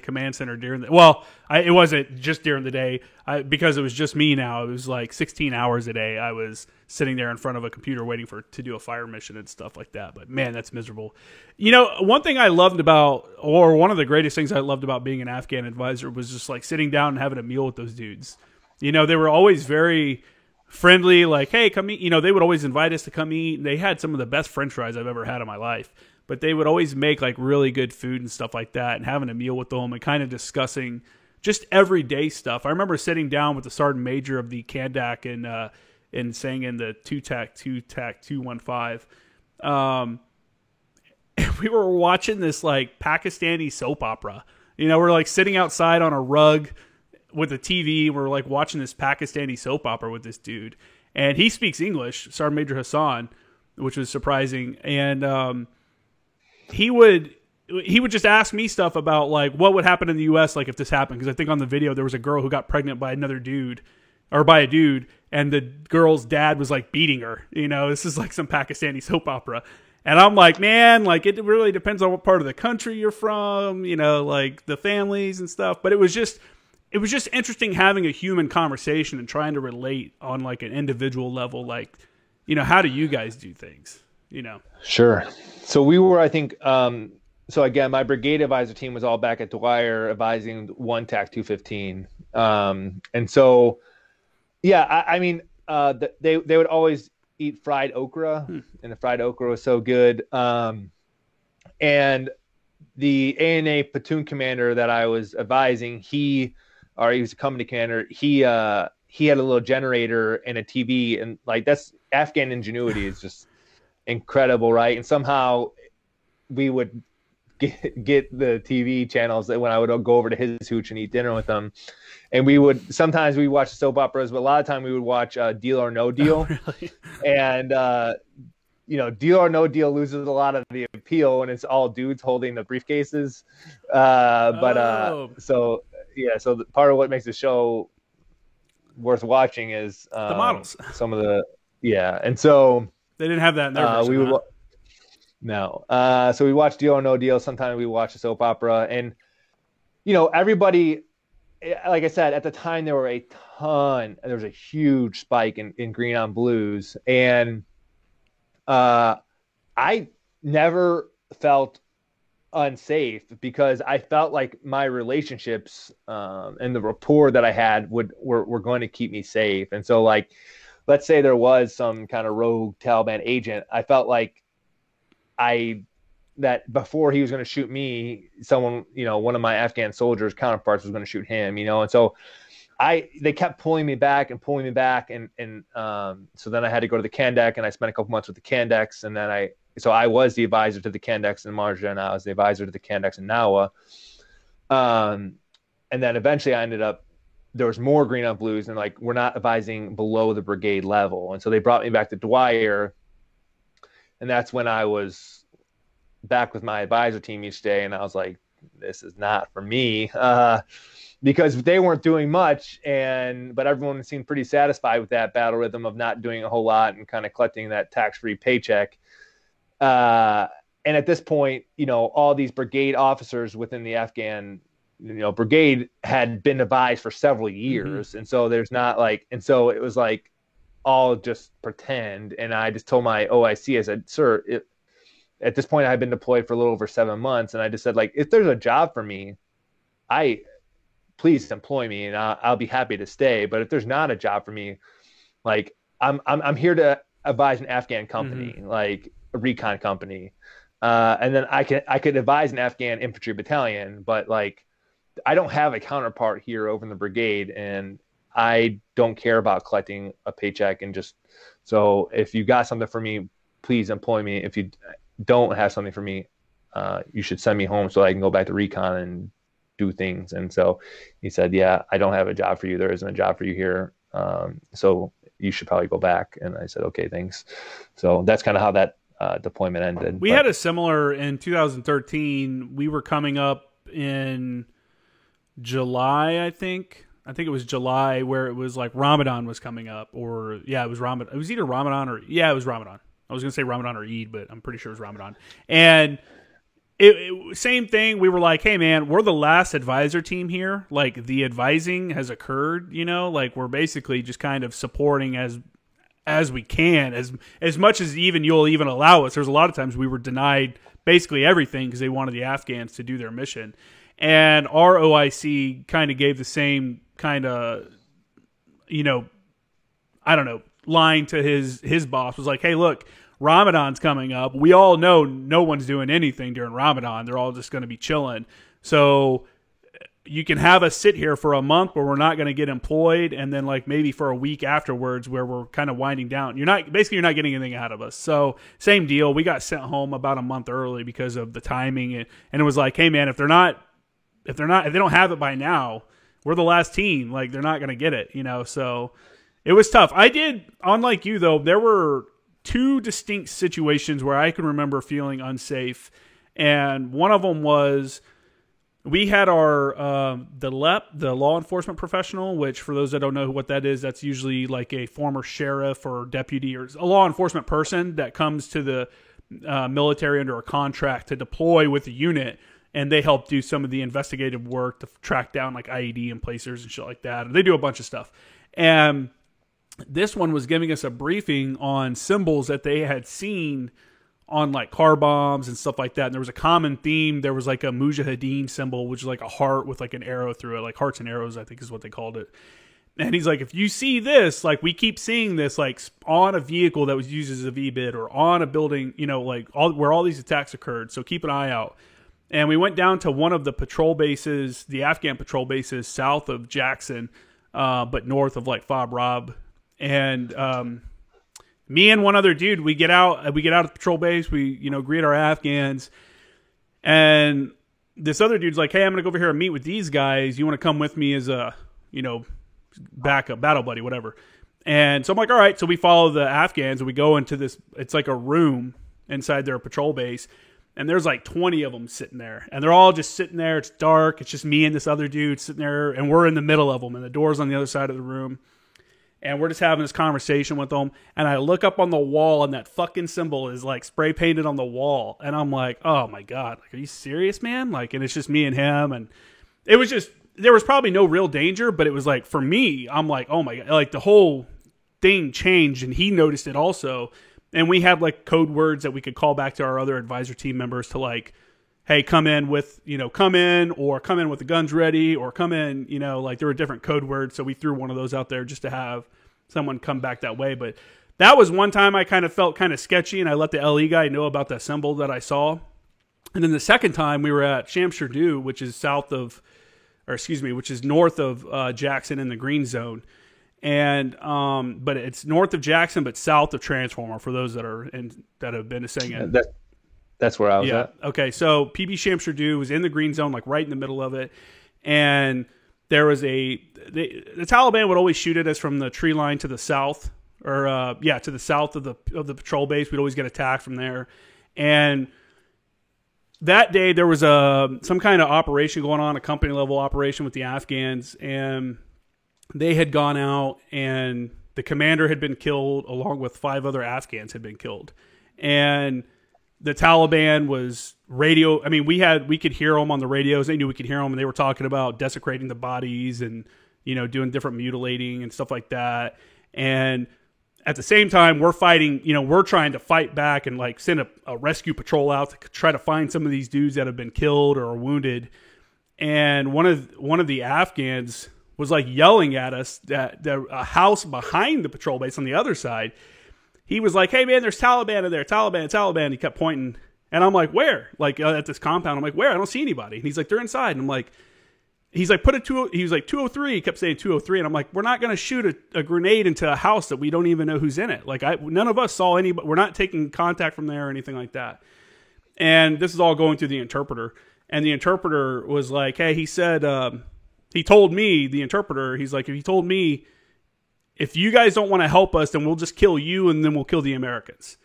command center during it wasn't just during the day, because it was just me now. It was like 16 hours a day. I was sitting there in front of a computer waiting to do a fire mission and stuff like that. But man, that's miserable. You know, one of the greatest things I loved about being an Afghan advisor was just like sitting down and having a meal with those dudes. You know, they were always very friendly, like, hey, come eat. You know, they would always invite us to come eat. They had some of the best French fries I've ever had in my life. But they would always make like really good food and stuff like that, and having a meal with them and kind of discussing just everyday stuff. I remember sitting down with the sergeant major of the Kandak and saying in the 2-TAC 215. We were watching this like Pakistani soap opera. You know, we're like sitting outside on a rug with a TV. We're like watching this Pakistani soap opera with this dude, and he speaks English, Sergeant Major Hassan, which was surprising. And he would just ask me stuff about like what would happen in the U.S. like if this happened, because I think on the video there was a girl who got pregnant by another dude, or by a dude, and the girl's dad was like beating her. You know, this is like some Pakistani soap opera, and I'm like, man, like it really depends on what part of the country you're from, you know, like the families and stuff. But it was just interesting having a human conversation and trying to relate on like an individual level, like, you know, how do you guys do things? You know? Sure. So we were, I think, so again, my brigade advisor team was all back at Dwyer advising 1-TAC 215. And so, yeah, I mean, they would always eat fried okra, and the fried okra was so good. And the ANA platoon commander that I was advising, he was a company commander. He had a little generator and a TV, and like that's Afghan ingenuity is just incredible, right? And somehow we would get the TV channels that when I would go over to his hooch and eat dinner with them. And we would sometimes watch soap operas, but a lot of time we would watch Deal or No Deal. Oh, really? And you know, Deal or No Deal loses a lot of the appeal when it's all dudes holding the briefcases. So yeah, so part of what makes the show worth watching is the models. Some of the and so they didn't have that in their version, No. So we watch Deal or No Deal. Sometimes we watch a soap opera. And, you know, everybody, like I said, at the time there was a huge spike in green on blues. And I never felt unsafe because I felt like my relationships and the rapport that I had were going to keep me safe. And so, like, let's say there was some kind of rogue Taliban agent, I felt like that before he was going to shoot me, someone, you know, one of my Afghan soldiers counterparts was going to shoot him, you know? And so they kept pulling me back. And so then I had to go to the Kandak, and I spent a couple months with the Kandaks. And then I was the advisor to the Kandaks in Marja, and I was the advisor to the Kandaks in Nawa. And then eventually I ended up, there was more green on blues, and like, we're not advising below the brigade level. And so they brought me back to Dwyer. And that's when I was back with my advisor team each day, and I was like, this is not for me, because they weren't doing much, but everyone seemed pretty satisfied with that battle rhythm of not doing a whole lot and kind of collecting that tax-free paycheck. And at this point, all these brigade officers within the Afghan, brigade had been advised for several years. Mm-hmm. And so so it was like all just pretend. And I just told my OIC, I said, sir, at this point I had been deployed for a little over 7 months. And I just said, like, if there's a job for me, please employ me and I'll be happy to stay. But if there's not a job for me, like I'm here to advise an Afghan company, mm-hmm. like a recon company. And then I could advise an Afghan infantry battalion, but like, I don't have a counterpart here over in the brigade, and I don't care about collecting a paycheck. And so if you got something for me, please employ me. If you don't have something for me, you should send me home so I can go back to recon and do things. And so he said, yeah, I don't have a job for you. There isn't a job for you here. So you should probably go back. And I said, okay, thanks. So that's kind of how that deployment ended. We had a similar in 2013. We were coming up in July, I think it was July, where it was like Ramadan was coming up, or it was Ramadan. It was either Ramadan or it was Ramadan. I was going to say Ramadan or Eid, but I'm pretty sure it was Ramadan. And same thing. We were like, hey man, we're the last advisor team here. Like the advising has occurred, like we're basically just kind of supporting as we can, as much as you'll even allow us. There's a lot of times we were denied basically everything because they wanted the Afghans to do their mission. And our OIC kind of gave the same kind of, line to his boss. Was like, hey, look, Ramadan's coming up. We all know no one's doing anything during Ramadan. They're all just going to be chilling. So you can have us sit here for a month where we're not going to get employed, and then like maybe for a week afterwards where we're kind of winding down. You're not getting anything out of us. So same deal. We got sent home about a month early because of the timing, and it was like, hey man, if they don't have it by now, we're the last team. Like they're not going to get it, So it was tough. I did, unlike you though, there were two distinct situations where I can remember feeling unsafe, and one of them was we had our the LEP, the law enforcement professional, which for those that don't know what that is, that's usually like a former sheriff or deputy or a law enforcement person that comes to the military under a contract to deploy with the unit. And they help do some of the investigative work to track down like IED and placers and shit like that. And they do a bunch of stuff. And this one was giving us a briefing on symbols that they had seen on like car bombs and stuff like that. And there was a common theme. There was like a Mujahideen symbol, which is like a heart with like an arrow through it, like hearts and arrows, I think is what they called it. And he's like, if you see this, like we keep seeing this, like on a vehicle that was used as a VBIED or on a building, like where all these attacks occurred. So keep an eye out. And we went down to one of the patrol bases, the Afghan patrol bases south of Jackson, but north of like Fob Rob. And me and one other dude, we get out at the patrol base. We, greet our Afghans. And this other dude's like, hey, I'm going to go over here and meet with these guys. You want to come with me as a, backup, battle buddy, whatever. And so I'm like, all right. So we follow the Afghans and we go into this, it's like a room inside their patrol base. And there's like 20 of them sitting there. And they're all just sitting there. It's dark. It's just me and this other dude sitting there. And we're in the middle of them. And the door's on the other side of the room. And we're just having this conversation with them. And I look up on the wall, and that fucking symbol is like spray painted on the wall. And I'm like, oh my God. Like, are you serious, man? Like, and it's just me and him. And it was just, there was probably no real danger. But it was like, for me, I'm like, oh my God. Like, the whole thing changed. And he noticed it also. And we had like code words that we could call back to our other advisor team members to like, hey, come in with the guns ready, or come in, like there were different code words. So we threw one of those out there just to have someone come back that way. But that was one time I kind of felt kind of sketchy, and I let the LE guy know about that symbol that I saw. And then the second time we were at Shamshir, which is north of Jackson in the green zone. And but it's north of Jackson, but south of Transformer for those that have been to Singen. That's where I was at. Okay, so PB Shamshir was in the green zone, like right in the middle of it, and there was the Taliban would always shoot at us from the tree line to the south, to the south of the patrol base. We'd always get attacked from there, and that day there was some kind of operation going on, a company level operation with the Afghans, and they had gone out and the commander had been killed along with 5 other Afghans had been killed. And the Taliban was radio. I mean, we could hear them on the radios. They knew we could hear them, and they were talking about desecrating the bodies and, doing different mutilating and stuff like that. And at the same time, we're fighting, we're trying to fight back and like send a rescue patrol out to try to find some of these dudes that have been killed or wounded. And one of the Afghans was like yelling at us that a house behind the patrol base on the other side, he was like, "Hey man, there's Taliban in there, Taliban." He kept pointing, and I'm like, "Where?" Like at this compound. I'm like, "Where?" I don't see anybody. And he's like, "They're inside." And I'm like, he's like, he was like 203. He kept saying 203, and I'm like, "We're not going to shoot a grenade into a house that we don't even know who's in it." Like none of us saw anybody. We're not taking contact from there or anything like that. And this is all going through the interpreter, and the interpreter was like, "Hey," he said, he told me, the interpreter, he's like, he told me, "If you guys don't want to help us, then we'll just kill you and then we'll kill the Americans."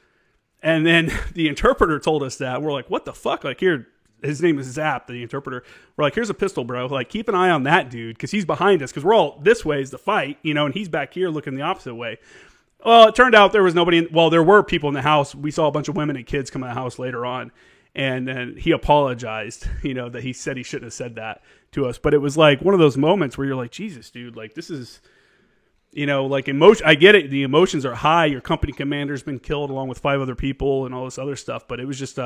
And then the interpreter told us that. We're like, "What the fuck?" Like, here, his name is Zap, the interpreter. We're like, "Here's a pistol, bro. Like, keep an eye on that dude because he's behind us because we're all this way is the fight, and he's back here looking the opposite way." Well, it turned out there was nobody. There were people in the house. We saw a bunch of women and kids come in the house later on. And then he apologized, that he said he shouldn't have said that to us. But it was like one of those moments where you're like, Jesus, dude, like this is, like emotion. I get it. The emotions are high. Your company commander's been killed along with 5 other people and all this other stuff. But it was just,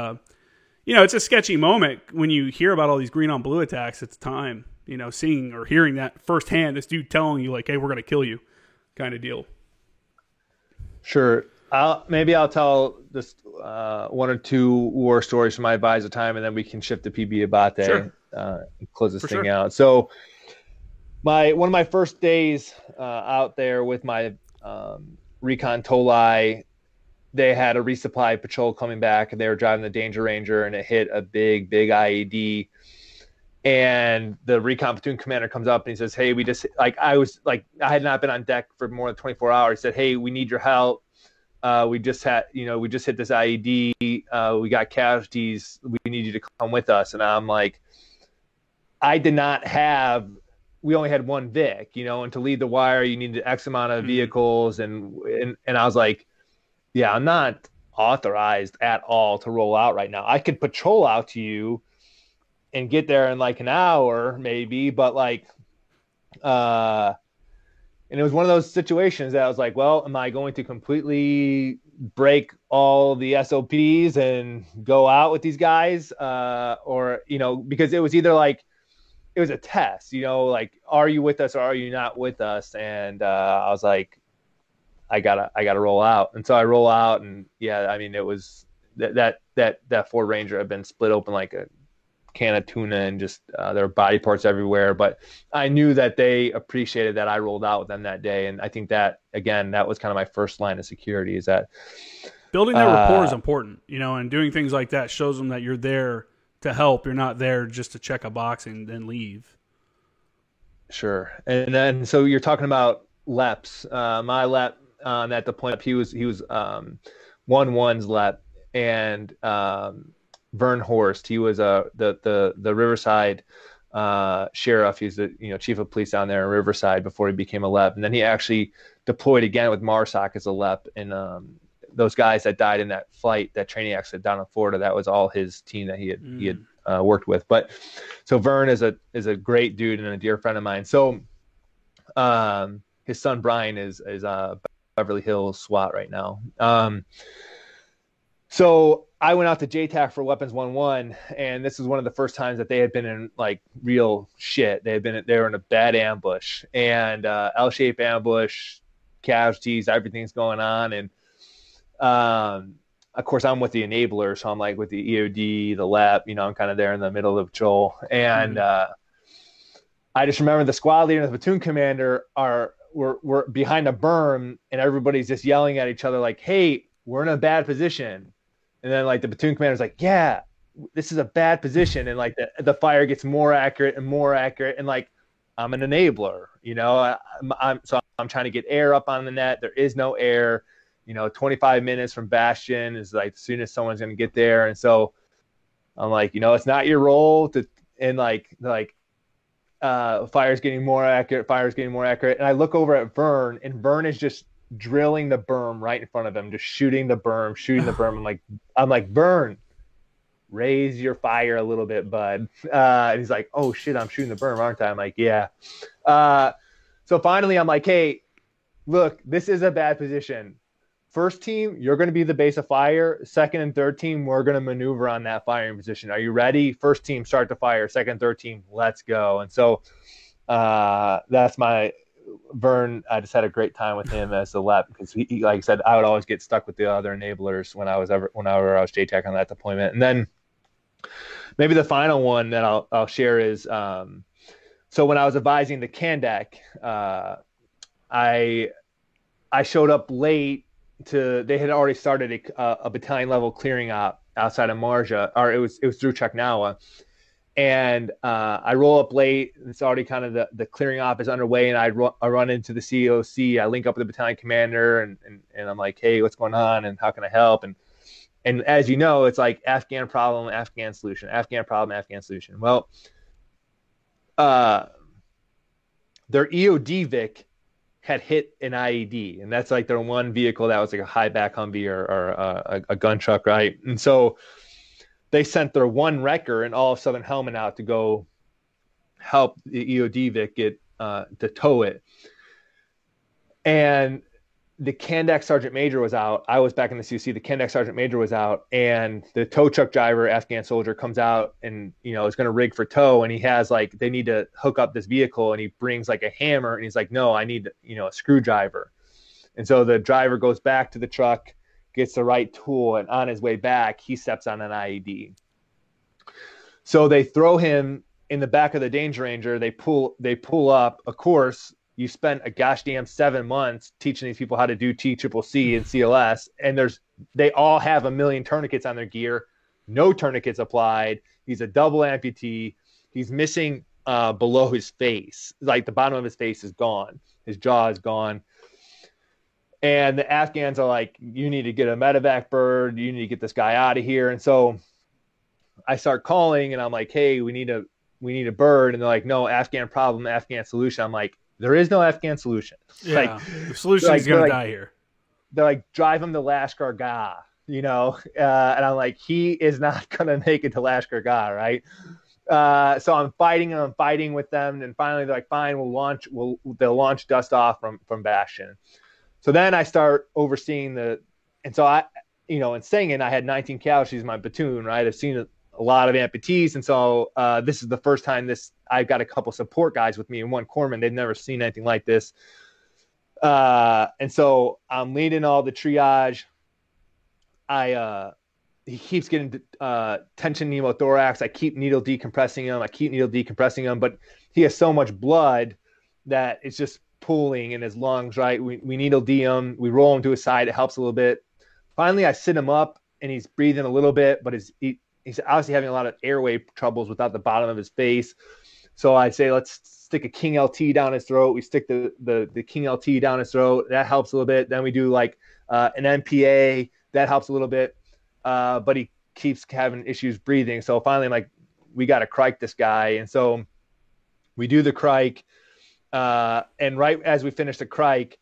it's a sketchy moment when you hear about all these green on blue attacks at the time, seeing or hearing that firsthand, this dude telling you like, "Hey, we're going to kill you," kind of deal. Sure. Maybe I'll tell this 1 or 2 war stories from my advisor time, and then we can shift to PB Abate and close this thing out. So, one of my first days out there with my recon Tolai, they had a resupply patrol coming back, and they were driving the Danger Ranger, and it hit a big IED. And the recon platoon commander comes up and he says, "Hey, I had not been on deck for more than 24 hours. He said, 'Hey, we need your help. We just hit this IED. We got casualties. We need you to come with us.'" And I'm like, we only had 1 Vic, and to lead the wire, you needed X amount of vehicles. And I was like, yeah, I'm not authorized at all to roll out right now. I could patrol out to you and get there in like an hour maybe, but and it was one of those situations that I was like, well, am I going to completely break all the SOPs and go out with these guys? Or, because it was either like, it was a test, like, are you with us or are you not with us? And I was like, I gotta roll out. And so I roll out, and yeah, I mean, it was that Ford Ranger had been split open like a can of tuna, and just there were body parts everywhere. But I knew that they appreciated that I rolled out with them that day. And I think that, again, that was kind of my first line of security, is that building that rapport is important, and doing things like that shows them that you're there to help. You're not there just to check a box and then leave. Sure. And then, so you're talking about LEPs. My LEP on that deployment, he was 1-1's LEP, and Vern Horst, he was the Riverside sheriff. He's the chief of police down there in Riverside before he became a LEP, and then he actually deployed again with MARSOC as a LEP. And those guys that died in that flight, that training accident down in Florida, that was all his team that he had worked with. But so Vern is a great dude and a dear friend of mine. So his son Brian is Beverly Hills SWAT right now. So I went out to JTAC for Weapons 1-1, and this was one of the first times that they had been in like real shit. They were in a bad ambush, and L-shaped ambush, casualties, everything's going on. And of course I'm with the enabler, so I'm like with the EOD, the LEP, I'm kind of there in the middle of Joel. And I just remember the squad leader and the platoon commander were behind a berm, and everybody's just yelling at each other like, "Hey, we're in a bad position." And then like the platoon commander's like, "Yeah, this is a bad position." And like the fire gets more accurate and more accurate. And like, I'm an enabler, I'm trying to get air up on the net. There is no air, 25 minutes from Bastion is like as soon as someone's going to get there. And so I'm like, it's not your role to, and fire's getting more accurate, And I look over at Vern, and Vern is just drilling the berm right in front of him, just shooting the berm. I'm like, Vern, raise your fire a little bit, bud. And he's like, oh shit, I'm shooting the berm, aren't I? I'm like, yeah. So finally I'm like, hey, look, this is a bad position. First team, you're going to be the base of fire. Second and third team, we're going to maneuver on that firing position. Are you ready? First team, start to fire. Second, third team, let's go. And so that's my Vern. I just had a great time with him as the lep, because he, like I said, I would always get stuck with the other enablers whenever I was JTAC on that deployment. And then maybe the final one that I'll share is so when I was advising the Kandak, I showed up late. They had already started a battalion level clearing op outside of Marja, or it was through Chaknawa, and I roll up late. It's already kind of the clearing op is underway, and I run into the COC. I link up with the battalion commander, and I'm like, hey, what's going on, and how can I help? And as you know, it's like Afghan problem, Afghan solution, Afghan problem, Afghan solution. Well, their EOD Vic had hit an IED, and that's like their one vehicle that was like a high back Humvee or a gun truck, right? And so they sent their one wrecker and all of Southern Helmand out to go help the EOD Vic get to tow it. And the Kandak Sergeant Major was out. I was back in the CC. The Kandak Sergeant Major was out, and the tow truck driver, Afghan soldier, comes out and is going to rig for tow, and he has they need to hook up this vehicle, and he brings like a hammer, and he's like, no, I need a screwdriver. And so the driver goes back to the truck, gets the right tool, and on his way back, he steps on an IED. So they throw him in the back of the Danger Ranger. They pull up. Of course, you spent a gosh damn 7 months teaching these people how to do TCCC and CLS, and they all have a million tourniquets on their gear. No tourniquets applied. He's a double amputee. He's missing below his face. Like the bottom of his face is gone. His jaw is gone. And the Afghans are like, you need to get a medevac bird. You need to get this guy out of here. And so I start calling, and I'm like, hey, we need a bird. And they're like, no, Afghan problem, Afghan solution. I'm like, there is no Afghan solution. Yeah, the solution is going to die here. They're like, drive him to Lashkar Gah, and I'm like, he is not going to make it to Lashkar Gah, right? So I'm fighting with them, and finally they're like, fine, they'll launch dust off from Bastion. So then I start overseeing and so I, in Sengen, I had 19 casualties in my platoon, right? I've seen a lot of amputees, and so this is the first time I've got a couple support guys with me and one corpsman. They've never seen anything like this, and so I'm leading all the triage. He keeps getting tension pneumothorax. I keep needle decompressing him, but he has so much blood that it's just pooling in his lungs, right? We needle D him, we roll him to his side, it helps a little bit. Finally, I sit him up, and he's breathing a little bit, but he's obviously having a lot of airway troubles without the bottom of his face. So I say, let's stick a King LT down his throat. We stick the King LT down his throat. That helps a little bit. Then we do like an MPA. That helps a little bit. But he keeps having issues breathing. So finally, I'm like, we got to crike this guy. And so we do the crike. And right as we finish the crike,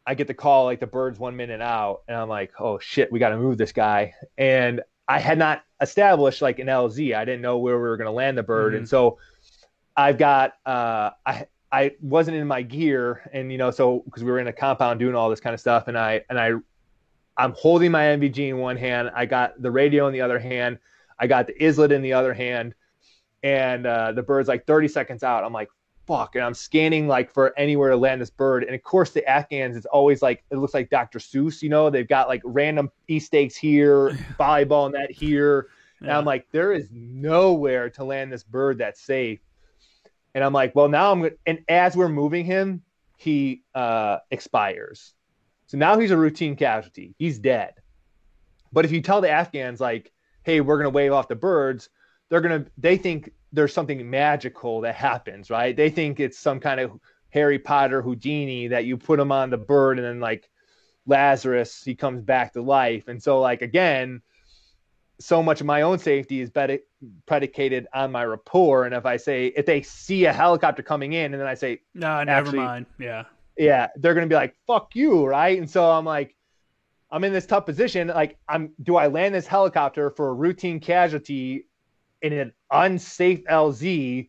I get the call, like the bird's 1 minute out. And I'm like, oh shit, we got to move this guy. And I had not established like an LZ. I didn't know where we were going to land the bird. Mm-hmm. And so I've got, I wasn't in my gear, and, so because we were in a compound doing all this kind of stuff, and I'm holding my NVG in one hand. I got the radio in the other hand. I got the islet in the other hand, and the bird's like 30 seconds out. I'm like, fuck. And I'm scanning like for anywhere to land this bird. And of course the Afghans, it's always like, it looks like Dr. Seuss, they've got like random E-stakes here, volleyball net here. And I'm like, there is nowhere to land this bird that's safe. And I'm like, well, now and as we're moving him, he expires. So now he's a routine casualty. He's dead. But if you tell the Afghans like, hey, we're going to wave off the birds, they think there's something magical that happens, right? They think it's some kind of Harry Potter Houdini that you put him on the bird, and then like Lazarus, he comes back to life. And so like, again, so much of my own safety is predicated on my rapport. And if they see a helicopter coming in and then I say, No, never actually, mind. Yeah. yeah, they're going to be like, fuck you. Right. And so I'm like, I'm in this tough position. Like, do I land this helicopter for a routine casualty in an unsafe LZ?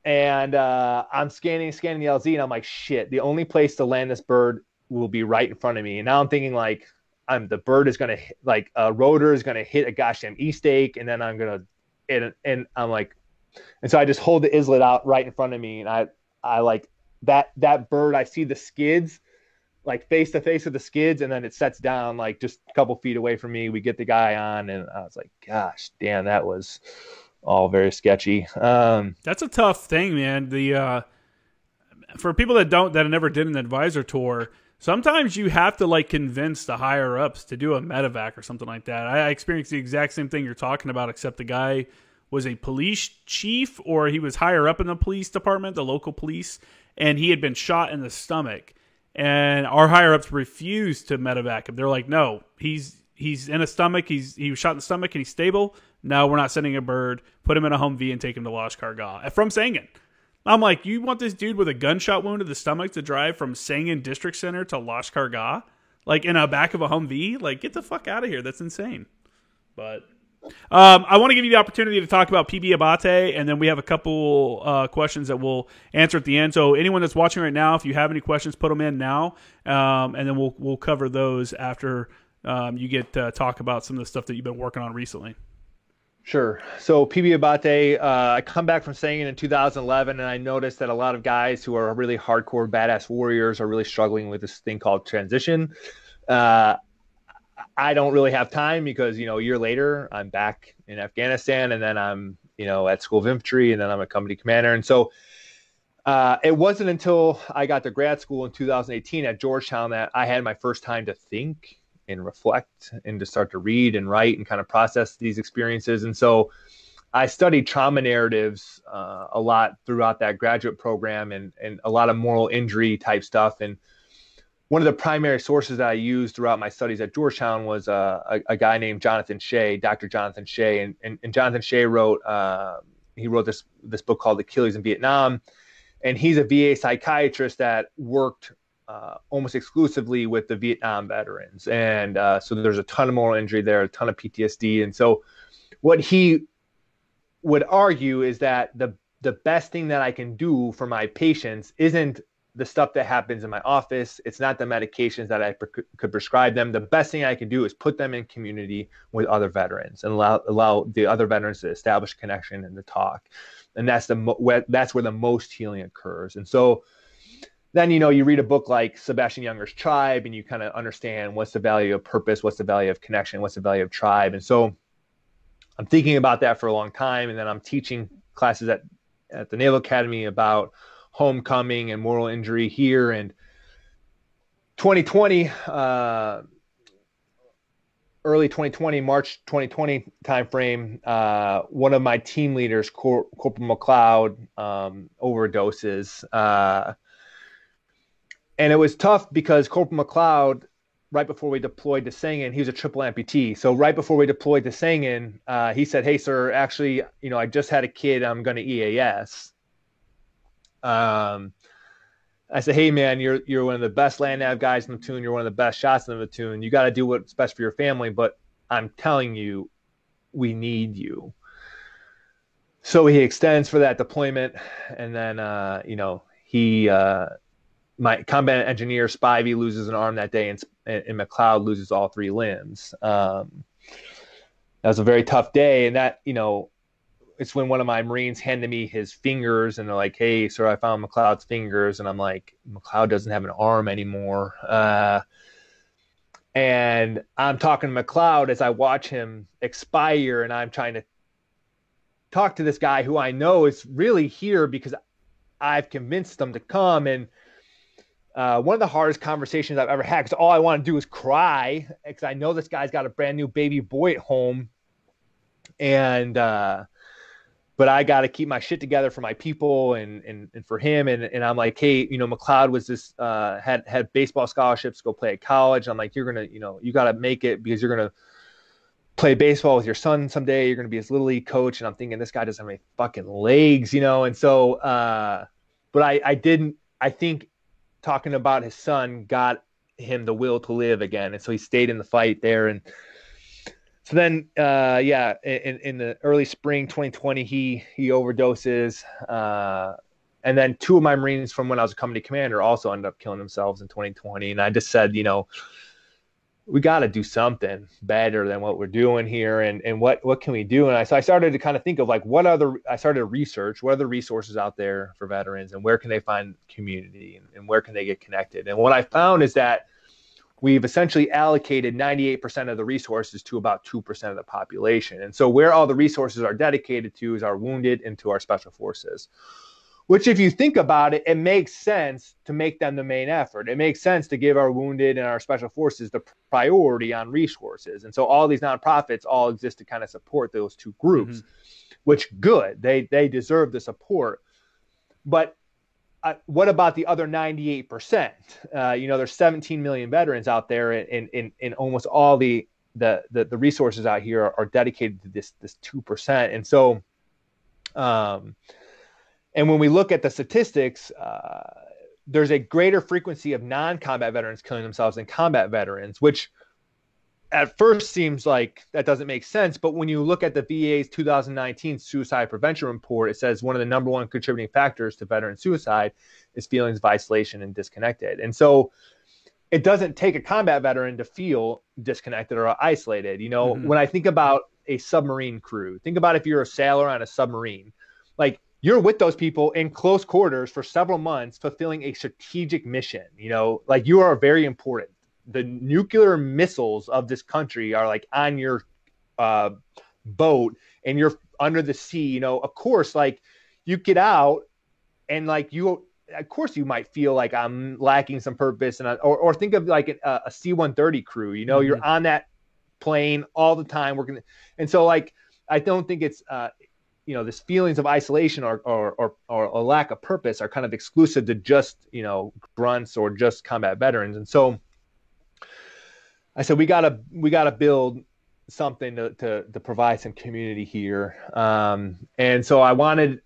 And I'm scanning the LZ, and I'm like, shit, the only place to land this bird will be right in front of me. And now I'm thinking like, the bird is gonna like a rotor is gonna hit a goddamn E-stake, and then I'm gonna and I'm like, and so I just hold the islet out right in front of me, and I like that bird. I see the skids like face to face with the skids, and then it sets down like just a couple feet away from me. We get the guy on, and I was like, gosh, damn, that was all very sketchy. That's a tough thing, man. The for people that never did an advisor tour, sometimes you have to like convince the higher ups to do a medevac or something like that. I experienced the exact same thing you're talking about, except the guy was a police chief or he was higher up in the police department, the local police, and he had been shot in the stomach. And our higher ups refused to medevac him. They're like, no, he's in a stomach. He was shot in the stomach and he's stable. No, we're not sending a bird. Put him in a Humvee and take him to Lashkar Gah from Sangin. I'm like, you want this dude with a gunshot wound to the stomach to drive from Sangin District Center to Lashkar Gah, like in the back of a Humvee? Like, get the fuck out of here. That's insane. But I want to give you the opportunity to talk about PB Abate, and then we have a couple questions that we'll answer at the end. So anyone that's watching right now, if you have any questions, put them in now, and then we'll cover those after you get to talk about some of the stuff that you've been working on recently. Sure. So PB Abate, I come back from Sangin in 2011, and I noticed that a lot of guys who are really hardcore badass warriors are really struggling with this thing called transition. I don't really have time because, a year later I'm back in Afghanistan, and then I'm, at School of Infantry, and then I'm a company commander. And so it wasn't until I got to grad school in 2018 at Georgetown that I had my first time to think and reflect and to start to read and write and kind of process these experiences. And so I studied trauma narratives a lot throughout that graduate program and a lot of moral injury type stuff. And one of the primary sources that I used throughout my studies at Georgetown was a guy named Jonathan Shea, Dr. Jonathan Shea. And Jonathan Shea wrote this book called Achilles in Vietnam. And he's a VA psychiatrist that worked almost exclusively with the Vietnam veterans. And so there's a ton of moral injury there, a ton of PTSD. And so what he would argue is that the best thing that I can do for my patients isn't the stuff that happens in my office. It's not the medications that I could prescribe them. The best thing I can do is put them in community with other veterans and allow the other veterans to establish connection and to talk. And that's where the most healing occurs. And so then, you read a book like Sebastian Junger's Tribe, and you kind of understand what's the value of purpose, what's the value of connection, what's the value of tribe. And so I'm thinking about that for a long time. And then I'm teaching classes at the Naval Academy about homecoming and moral injury here. And 2020, early 2020, March 2020 timeframe, one of my team leaders, Corporal McLeod, overdoses. And it was tough because Corporal McLeod, right before we deployed to Sangin, he was a triple amputee. So right before we deployed to Sangin, he said, "Hey, sir, actually, I just had a kid. I'm going to EAS." I said, "Hey, man, you're one of the best land nav guys in the platoon. You're one of the best shots in the platoon. You got to do what's best for your family. But I'm telling you, we need you." So he extends for that deployment, and then my combat engineer Spivey loses an arm that day, and McLeod loses all three limbs. That was a very tough day, and that it's when one of my Marines handed me his fingers, and they're like, "Hey, sir, I found McLeod's fingers," and I'm like, "McLeod doesn't have an arm anymore." And I'm talking to McLeod as I watch him expire, and I'm trying to talk to this guy who I know is really here because I've convinced him to come. And one of the hardest conversations I've ever had, because all I want to do is cry, because I know this guy's got a brand new baby boy at home, and but I got to keep my shit together for my people and for him. And I'm like, "Hey, McLeod was this had baseball scholarships to go play at college. I'm like, you're gonna, you got to make it because you're gonna play baseball with your son someday. You're going to be his little league coach. And I'm thinking, this guy doesn't have any fucking legs, you know? And so, but I think talking about his son got him the will to live again. And so he stayed in the fight there. And so then, in the early spring 2020, he overdoses. And then two of my Marines from when I was a company commander also ended up killing themselves in 2020. And I just said, you know, we got to do something better than what we're doing here. And what can we do? And I started to kind of think of like, I started to research what are the resources out there for veterans and where can they find community and where can they get connected? And what I found is that we've essentially allocated 98% of the resources to about 2% of the population. And so where all the resources are dedicated to is our wounded and to our special forces. Which, if you think about it, it makes sense to make them the main effort. It makes sense to give our wounded and our special forces the priority on resources. And so all these nonprofits all exist to kind of support those two groups, which good. They deserve the support. But what about the other 98%? There's 17 million veterans out there, and almost all the resources out here are dedicated to this 2%. And so, and when we look at the statistics, there's a greater frequency of non-combat veterans killing themselves than combat veterans, which at first seems like that doesn't make sense. But when you look at the VA's 2019 suicide prevention report, it says one of the number one contributing factors to veteran suicide is feelings of isolation and disconnected. And so it doesn't take a combat veteran to feel disconnected or isolated. You know, when I think about a submarine crew, think about if you're a sailor on a submarine, like, you're with those people in close quarters for several months, fulfilling a strategic mission. You know, like, you are very important. The nuclear missiles of this country are like on your boat, and you're under the sea. You know, of course, like, you get out and like of course you might feel like I'm lacking some purpose. Or think of like a C-130 crew, you know, you're on that plane all the time working. And so, like, I don't think it's, this feelings of isolation or a lack of purpose are kind of exclusive to just, grunts or just combat veterans. And so I said, we gotta build something to provide some community here. And so I wanted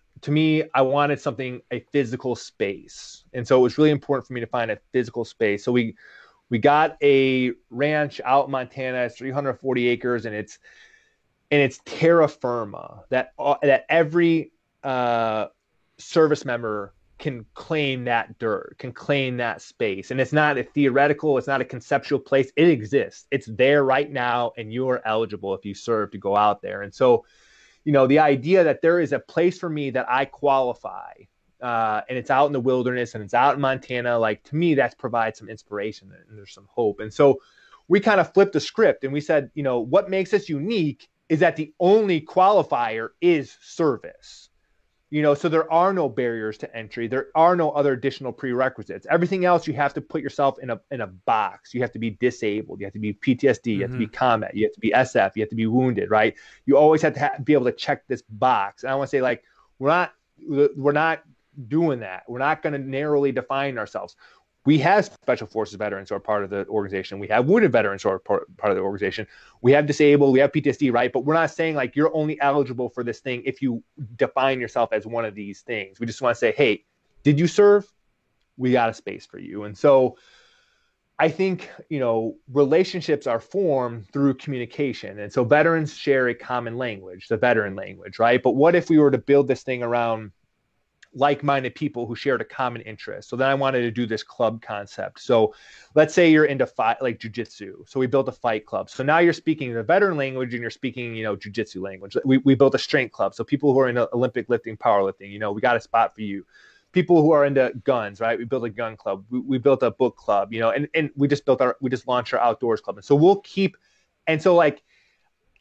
something, a physical space. And so it was really important for me to find a physical space. So we got a ranch out in Montana. It's 340 acres, and it's terra firma, that every service member can claim that dirt, can claim that space. And it's not a theoretical, it's not a conceptual place. It exists. It's there right now, and you are eligible if you serve to go out there. And so, the idea that there is a place for me that I qualify, and it's out in the wilderness and it's out in Montana, like, to me, that provides some inspiration and there's some hope. And so we kind of flipped the script and we said, what makes us unique is that the only qualifier is service. So there are no barriers to entry. There are no other additional prerequisites. Everything else, you have to put yourself in a box. You have to be disabled. You have to be PTSD. You have to be combat. You have to be SF. You have to be wounded, right? You always have to be able to check this box. And I want to say, like, we're not doing that. We're not going to narrowly define ourselves. We have special forces veterans who are part of the organization. We have wounded veterans who are part of the organization. We have disabled. We have PTSD, right? But we're not saying, like, you're only eligible for this thing if you define yourself as one of these things. We just want to say, hey, did you serve? We got a space for you. And so I think, relationships are formed through communication. And so veterans share a common language, the veteran language, right? But what if we were to build this thing around like-minded people who shared a common interest? So then I wanted to do this club concept. So let's say you're into fight, like jujitsu. So we built a fight club. So now you're speaking the veteran language and you're speaking, jujitsu language. We built a strength club. So people who are into Olympic lifting, powerlifting, we got a spot for you. People who are into guns, right? We built a gun club. We built a book club, and we just launched our outdoors club. And so we'll keep, and so, like,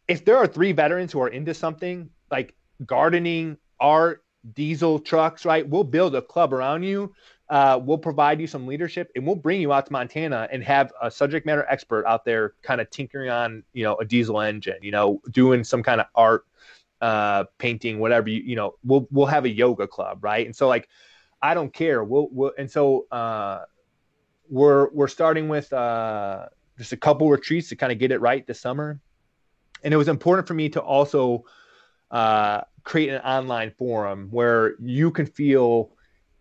if there are 3 veterans who are into something like gardening, art, diesel trucks, right? We'll build a club around you. We'll provide you some leadership, and we'll bring you out to Montana and have a subject matter expert out there kind of tinkering on, a diesel engine, doing some kind of art, painting, whatever, we'll have a yoga club. Right. And so, like, I don't care. And so we're starting with just a couple retreats to kind of get it right this summer. And it was important for me to also create an online forum where you can feel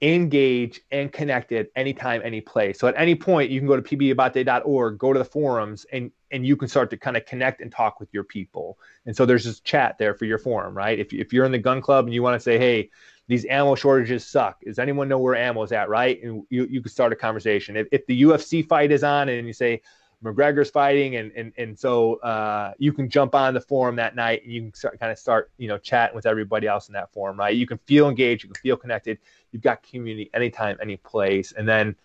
engaged and connected anytime, any place. So at any point, you can go to pbabate.org, go to the forums, and you can start to kind of connect and talk with your people. And so there's this chat there for your forum, right? If you're in the gun club and you want to say, hey, these ammo shortages suck. Does anyone know where ammo is at, right? And you can start a conversation. If the UFC fight is on and you say, McGregor's fighting, and so you can jump on the forum that night and you can start chatting with everybody else in that forum, right? You can feel engaged, you can feel connected. You've got community anytime, any place. And then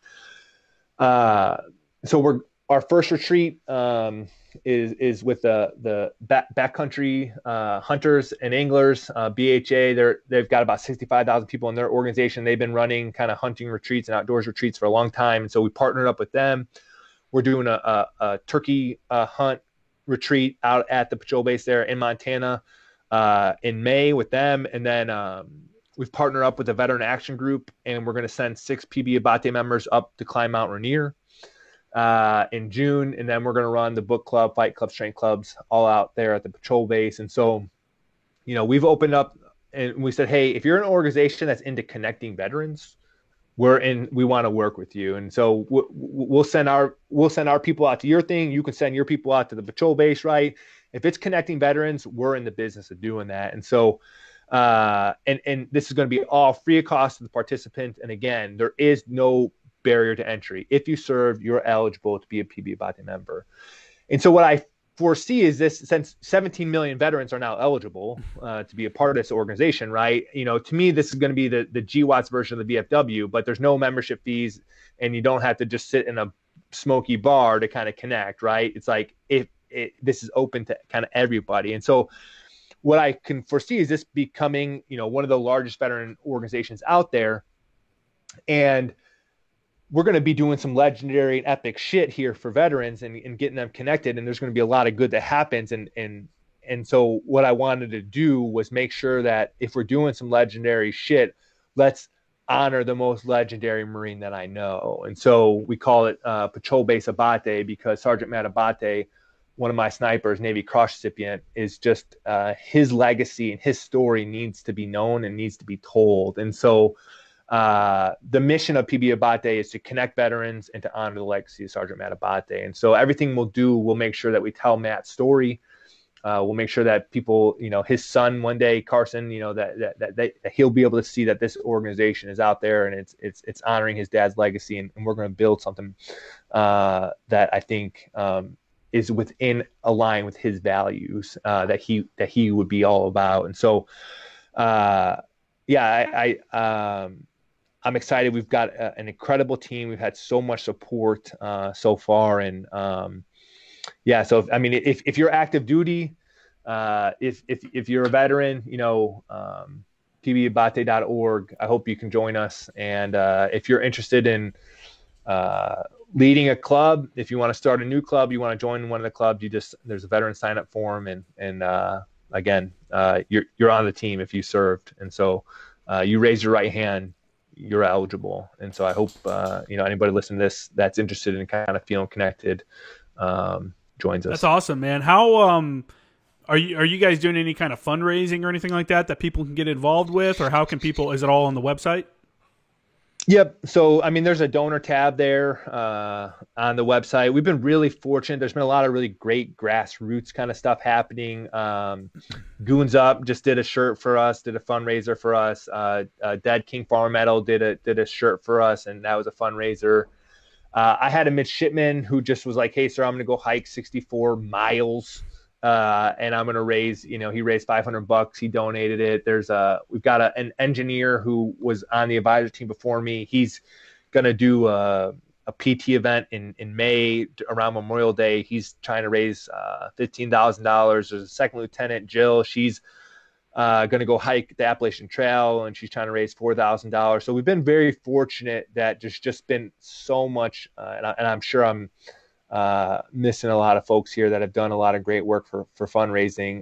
so our first retreat is with the backcountry hunters and anglers, BHA. They've got about 65,000 people in their organization. They've been running kind of hunting retreats and outdoors retreats for a long time, and so we partnered up with them. We're doing a turkey hunt retreat out at the patrol base there in Montana in May with them. And then we've partnered up with the Veteran Action Group, and we're going to send 6 PB Abate members up to climb Mount Rainier in June. And then we're going to run the book club, fight club, strength clubs all out there at the patrol base. And so, we've opened up and we said, hey, if you're an organization that's into connecting veterans, we want to work with you. And so we'll send our people out to your thing. You can send your people out to the patrol base, right? If it's connecting veterans, we're in the business of doing that. And so, and this is going to be all free of cost to the participant. And again, there is no barrier to entry. If you served, you're eligible to be a PB Abate member. And so what I foresee is this, since 17 million veterans are now eligible to be a part of this organization, right? To me, this is going to be the GWATS version of the VFW, but there's no membership fees and you don't have to just sit in a smoky bar to kind of connect, right? It's like this is open to kind of everybody. And so what I can foresee is this becoming, one of the largest veteran organizations out there. And we're going to be doing some legendary and epic shit here for veterans and getting them connected. And there's going to be a lot of good that happens. And so what I wanted to do was make sure that if we're doing some legendary shit, let's honor the most legendary Marine that I know. And so we call it Patrol Base Abate, because Sergeant Matt Abate, one of my snipers, Navy Cross recipient, is just his legacy and his story needs to be known and needs to be told. And so the mission of PB Abate is to connect veterans and to honor the legacy of Sergeant Matt Abate. And so everything we'll do, we'll make sure that we tell Matt's story. We'll make sure that people, his son one day, Carson, that he'll be able to see that this organization is out there and it's honoring his dad's legacy. And we're going to build something that I think is within a line with his values that he would be all about. And so, I'm excited. We've got an incredible team. We've had so much support so far. And so, if you're active duty, if you're a veteran, pbabate.org, I hope you can join us. And if you're interested in leading a club, if you want to start a new club, you want to join one of the clubs, there's a veteran sign up form. And again, you're on the team if you served. And so you raise your right hand, you're eligible. And so I hope, anybody listening to this that's interested in kind of feeling connected, joins us. That's awesome, man. How, are you guys doing any kind of fundraising or anything like that people can get involved with, or how can people, is it all on the website? Yep. So, there's a donor tab there on the website. We've been really fortunate. There's been a lot of really great grassroots kind of stuff happening. Goons Up just did a shirt for us, did a fundraiser for us. Dead King Farmer Metal did a shirt for us, and that was a fundraiser. I had a midshipman who just was like, hey, sir, I'm going to go hike 64 miles. And I'm going to raise, he raised $500. He donated it. We've got an engineer who was on the advisor team before me. He's going to do a PT event in May around Memorial Day. He's trying to raise $15,000. There's a second lieutenant, Jill. She's going to go hike the Appalachian Trail, and she's trying to raise $4,000. So we've been very fortunate that there's just been so much, and I'm sure I'm missing a lot of folks here that have done a lot of great work for fundraising.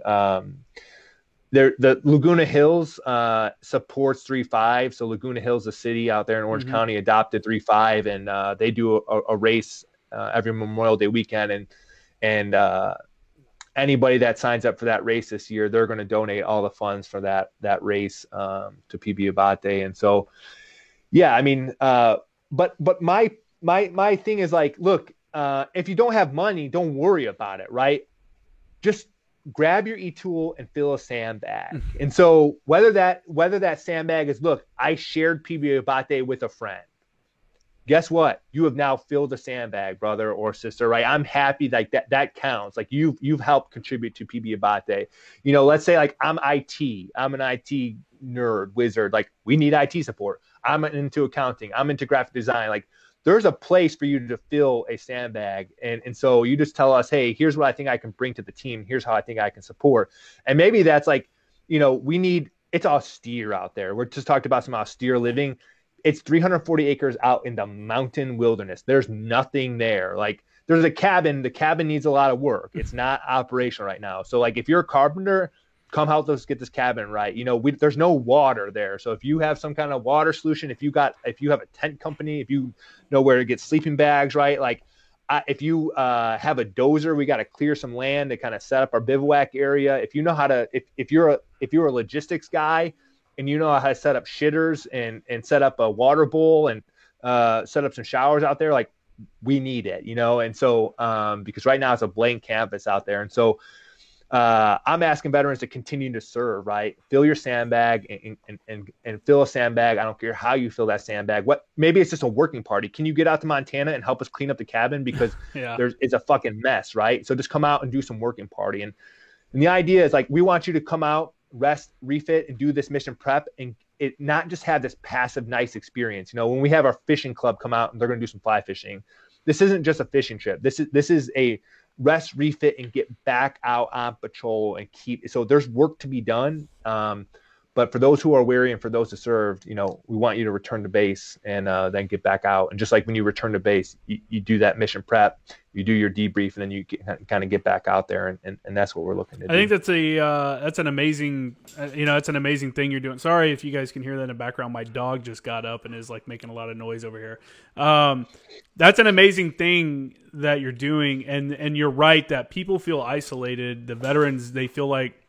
The Laguna Hills supports 3-5. So Laguna Hills, a city out there in Orange County, adopted 3-5, and they do a race every Memorial Day weekend. And anybody that signs up for that race this year, they're going to donate all the funds for that race to PB Abate. And so, yeah, I mean, but my thing is like, look, if you don't have money, don't worry about it, right? Just grab your e-tool and fill a sandbag. And so whether that sandbag is, look, I shared PB Abate with a friend. Guess what? You have now filled a sandbag, brother or sister, right? I'm happy like that counts. Like you've helped contribute to PB Abate. You know, let's say like I'm IT. I'm an IT nerd, wizard. Like we need IT support. I'm into accounting. I'm into graphic design. Like there's a place for you to fill a sandbag. And so you just tell us, hey, here's what I think I can bring to the team. Here's how I think I can support. And maybe that's like, you know, it's austere out there. We're just talked about some austere living. It's 340 acres out in the mountain wilderness. There's nothing there. Like there's a cabin. The cabin needs a lot of work. It's not operational right now. So like if you're a carpenter, come help us get this cabin right. You know, there's no water there. So if you have some kind of water solution, if you have a tent company, if you know where to get sleeping bags, right? Like if you have a dozer, we got to clear some land to kind of set up our bivouac area. If you know how to, if you're a logistics guy and you know how to set up shitters and set up a water bowl and set up some showers out there, like we need it, you know? And so because right now it's a blank canvas out there. And so I'm asking veterans to continue to serve, right? Fill your sandbag and fill a sandbag. I don't care how you fill that sandbag. Maybe it's just a working party. Can you get out to Montana and help us clean up the cabin? Because it's a fucking mess, right? So just come out and do some working party. And the idea is like, we want you to come out, rest, refit, and do this mission prep and it not just have this passive, nice experience. You know, when we have our fishing club come out and they're going to do some fly fishing, this isn't just a fishing trip. This is a rest, refit, and get back out on patrol and keep. So there's work to be done. But for those who are weary and for those who served, you know, we want you to return to base and then get back out. And just like when you return to base, you do that mission prep, you do your debrief, and then you kind of get back out there. And that's what we're looking to do. I think that's an amazing, it's an amazing thing you're doing. Sorry if you guys can hear that in the background. My dog just got up and is like making a lot of noise over here. That's an amazing thing that you're doing. And you're right that people feel isolated. The veterans, they feel like,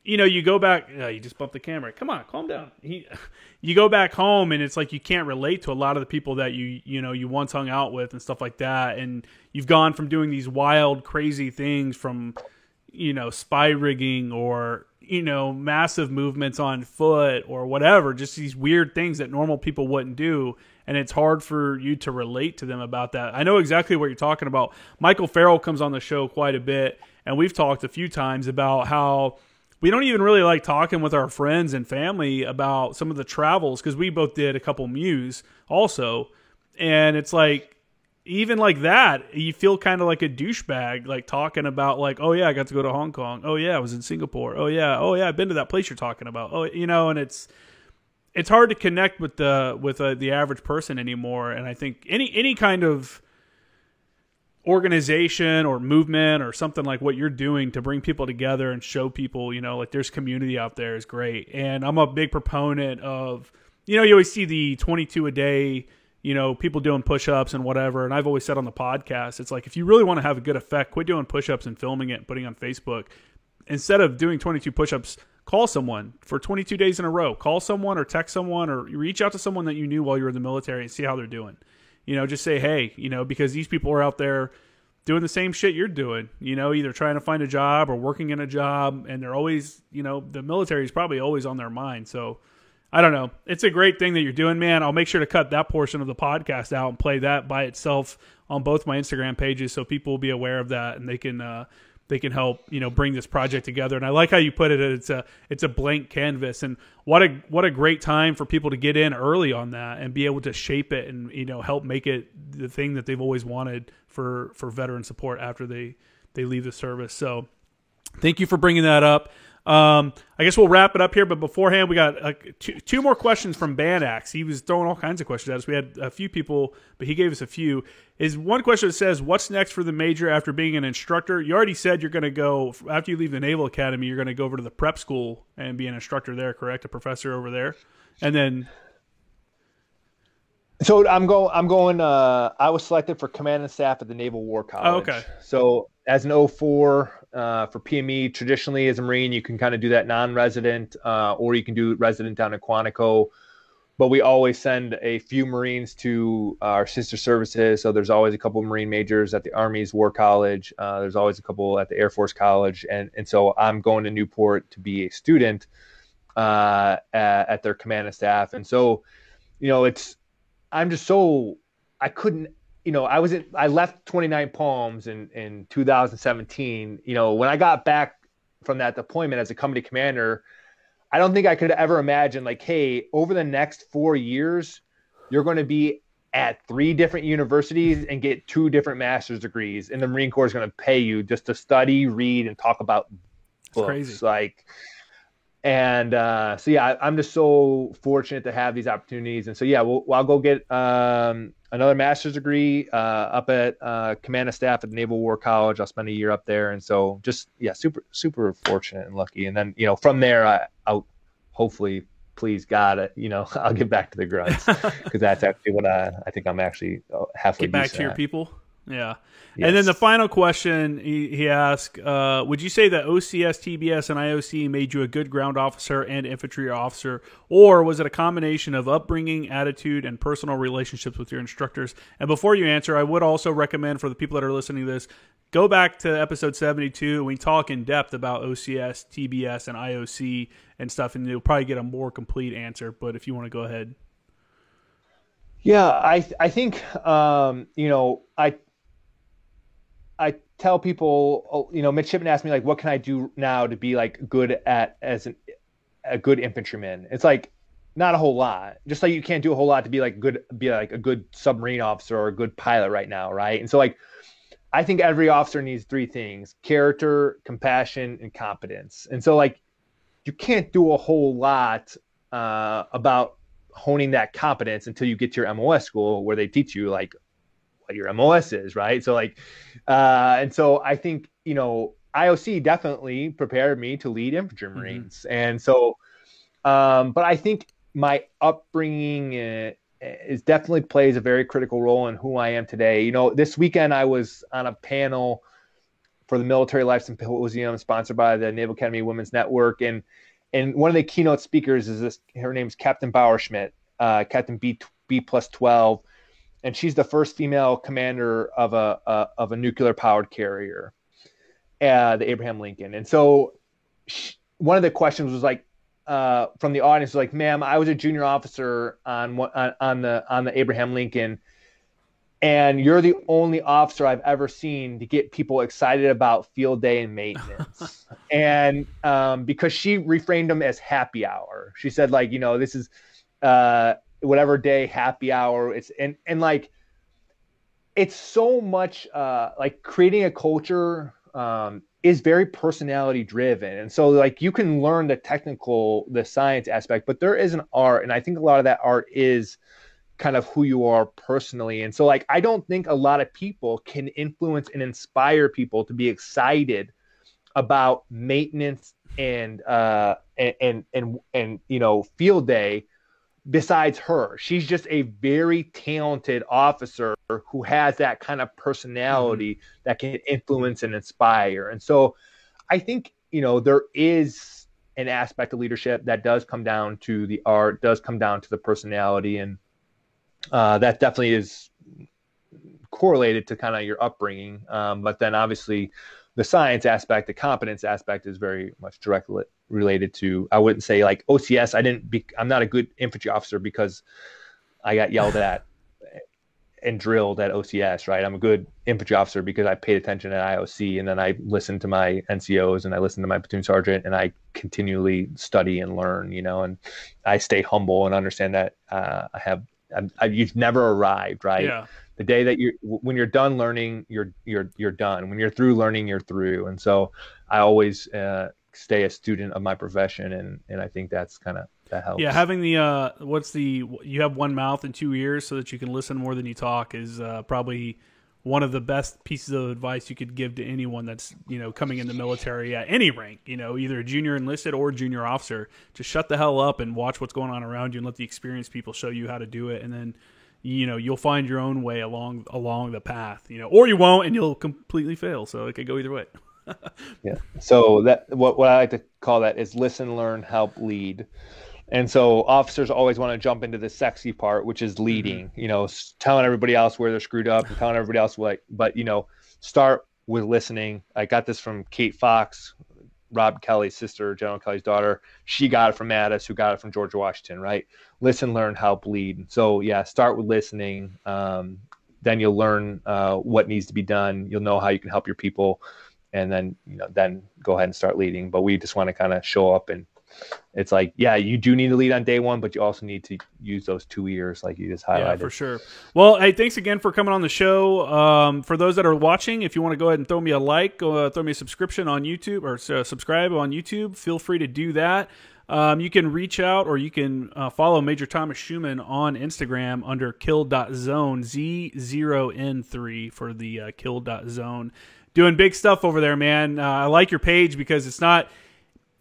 you know, you go back, you just bumped the camera. Come on, calm down. You go back home and it's like you can't relate to a lot of the people that you once hung out with and stuff like that. And you've gone from doing these wild, crazy things from, spy rigging or, massive movements on foot or whatever, just these weird things that normal people wouldn't do. And it's hard for you to relate to them about that. I know exactly what you're talking about. Michael Farrell comes on the show quite a bit, and we've talked a few times about how we don't even really like talking with our friends and family about some of the travels because we both did a couple Mews also. And it's like, even like that, you feel kind of like a douchebag, like talking about like, oh yeah, I got to go to Hong Kong. Oh yeah, I was in Singapore. Oh yeah, I've been to that place you're talking about. Oh, and it's hard to connect with the average person anymore. And I think any kind of organization or movement or something like what you're doing to bring people together and show people, like there's community out there is great. And I'm a big proponent of, you always see the 22 a day, people doing push-ups and whatever. And I've always said on the podcast, it's like, if you really want to have a good effect, quit doing push-ups and filming it and putting it on Facebook. Instead of doing 22 push-ups, call someone for 22 days in a row. Call someone or text someone or reach out to someone that you knew while you were in the military and see how they're doing. Just say, hey, because these people are out there doing the same shit you're doing, either trying to find a job or working in a job. And they're always, the military is probably always on their mind. So I don't know. It's a great thing that you're doing, man. I'll make sure to cut that portion of the podcast out and play that by itself on both my Instagram pages so people will be aware of that and they can help, bring this project together. And I like how you put it. It's a blank canvas, and what a great time for people to get in early on that and be able to shape it and, help make it the thing that they've always wanted for veteran support after they leave the service. So thank you for bringing that up. I guess we'll wrap it up here, but beforehand, we got two more questions from Banax. He was throwing all kinds of questions at us. We had a few people, but he gave us a few. Is one question that says, what's next for the major after being an instructor? You already said you're going to go, after you leave the Naval Academy, you're going to go over to the prep school and be an instructor there, correct? A professor over there. And then... So I'm going, I was selected for command and staff at the Naval War College. Oh, okay. So as an O4 for PME, traditionally as a Marine, you can kind of do that non-resident, or you can do resident down in Quantico. But we always send a few Marines to our sister services. So there's always a couple of Marine majors at the Army's War College. There's always a couple at the Air Force College. And so I'm going to Newport to be a student at their command and staff. And so, I'm just so, I couldn't, I left 29 Palms in 2017. When I got back from that deployment as a company commander, I don't think I could ever imagine like, hey, over the next 4 years, you're going to be at 3 different universities and get 2 different master's degrees, and the Marine Corps is going to pay you just to study, read, and talk about books. Crazy. So yeah, I'm just so fortunate to have these opportunities, and so yeah, I'll go get another master's degree up at Command of Staff at the Naval War College. I'll spend a year up there, and so just super fortunate and lucky. And then from there, I'll hopefully, please God, I'll get back to the grunts, because that's actually what I think I'm actually halfway. Get back to your people. Yeah. Yes. And then the final question he asked, would you say that OCS, TBS, and IOC made you a good ground officer and infantry officer, or was it a combination of upbringing, attitude, and personal relationships with your instructors? And before you answer, I would also recommend for the people that are listening to this, go back to episode 72, and we talk in depth about OCS, TBS, and IOC and stuff, and you'll probably get a more complete answer. But if you want to go ahead. Yeah, I think, I tell people, midshipmen ask me, like, what can I do now to be like good as a good infantryman? It's like not a whole lot. Just like you can't do a whole lot to be like a good submarine officer or a good pilot right now, right? And so like I think every officer needs 3 things: character, compassion, and competence. And so like you can't do a whole lot about honing that competence until you get to your MOS school, where they teach you like what your MOS is, right? So like, and so I think, IOC definitely prepared me to lead infantry Marines. Mm-hmm. And so, but I think my upbringing is definitely plays a very critical role in who I am today. This weekend I was on a panel for the Military Life Symposium sponsored by the Naval Academy Women's Network. And one of the keynote speakers is her name's Captain Bauerschmidt, Captain B+12. And she's the first female commander of a nuclear powered carrier, the Abraham Lincoln. And so one of the questions was like, from the audience was like, "Ma'am, I was a junior officer on the Abraham Lincoln, and you're the only officer I've ever seen to get people excited about field day and maintenance." And because she reframed them as happy hour, she said like, this is whatever day happy hour. It's and like it's so much like creating a culture is very personality driven. And so like you can learn the science aspect, but there is an art, and I think a lot of that art is kind of who you are personally. And so like I don't think a lot of people can influence and inspire people to be excited about maintenance and field day besides her. She's just a very talented officer who has that kind of personality that can influence and inspire. And so I think, there is an aspect of leadership that does come down to the art, does come down to the personality. And that definitely is correlated to kind of your upbringing. But then obviously the science aspect, the competence aspect is very much directly related to, I wouldn't say like OCS. I'm not a good infantry officer because I got yelled at and drilled at OCS, right? I'm a good infantry officer because I paid attention at IOC, and then I listened to my NCOs and I listened to my platoon sergeant, and I continually study and learn, and I stay humble and understand that you've never arrived, right? Yeah. The day that when you're done learning, you're done. When you're through learning, you're through. And so I always stay a student of my profession, and I think that helps. Yeah, having the you have one mouth and 2 ears so that you can listen more than you talk is probably one of the best pieces of advice you could give to anyone that's coming in the military at any rank, either a junior enlisted or junior officer. Just shut the hell up and watch what's going on around you and let the experienced people show you how to do it, and then you'll find your own way along the path, or you won't and you'll completely fail. So it could go either way. Yeah. So that what I like to call that is listen, learn, help, lead. And so officers always want to jump into the sexy part, which is leading, telling everybody else where they're screwed up and telling everybody else but start with listening. I got this from Kate Fox, Rob Kelly's sister, General Kelly's daughter. She got it from Addis, who got it from George Washington, right? Listen, learn, help, lead. So yeah, start with listening. Then you'll learn what needs to be done. You'll know how you can help your people. And then, then go ahead and start leading. But we just want to kind of show up, and it's like, yeah, you do need to lead on day one, but you also need to use those 2 years like you just highlighted. Yeah, for sure. Well, hey, thanks again for coming on the show. For those that are watching, if you want to go ahead and throw me a like, throw me a subscription on YouTube, or subscribe on YouTube, feel free to do that. You can reach out, or you can follow Major Thomas Schumann on Instagram under kill.zone, Z0N3 for the kill.zone. Doing big stuff over there, man. I like your page because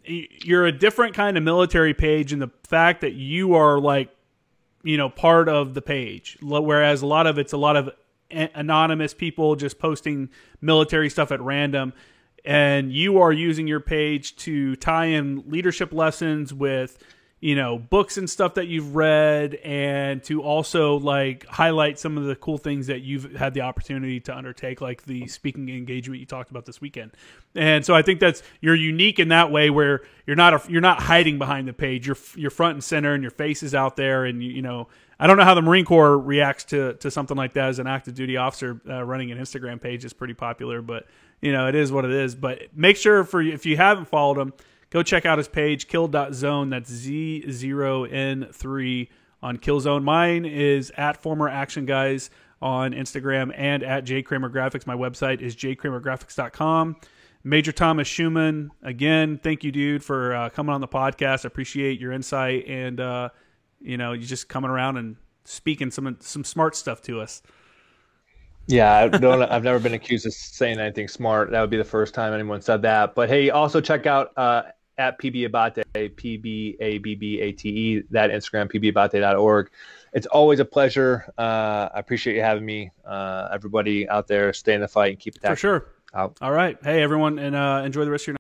you're a different kind of military page in the fact that you are part of the page. Whereas a lot of anonymous people just posting military stuff at random. And you are using your page to tie in leadership lessons with, books and stuff that you've read, and to also highlight some of the cool things that you've had the opportunity to undertake, like the speaking engagement you talked about this weekend. And so I think you're unique in that way, where you're not hiding behind the page. You're front and center, and your face is out there. And I don't know how the Marine Corps reacts to something like that as an active duty officer. Running an Instagram page is pretty popular, but it is what it is. But make sure if you haven't followed him, go check out his page, kill.zone. That's Z0N3 on Killzone. Mine is at Former Action Guys on Instagram, and at J Kramer Graphics. My website is jkramergraphics.com. Major Thomas Schumann, again, thank you, dude, for coming on the podcast. I appreciate your insight, and you just coming around and speaking some smart stuff to us. Yeah, I've never been accused of saying anything smart. That would be the first time anyone said that. But hey, also check out at PB Abate, PBABBATE, that Instagram, pbabate.org. It's always a pleasure. I appreciate you having me. Everybody out there, stay in the fight and keep attacking. For sure. Out. All right. Hey, everyone, and enjoy the rest of your night.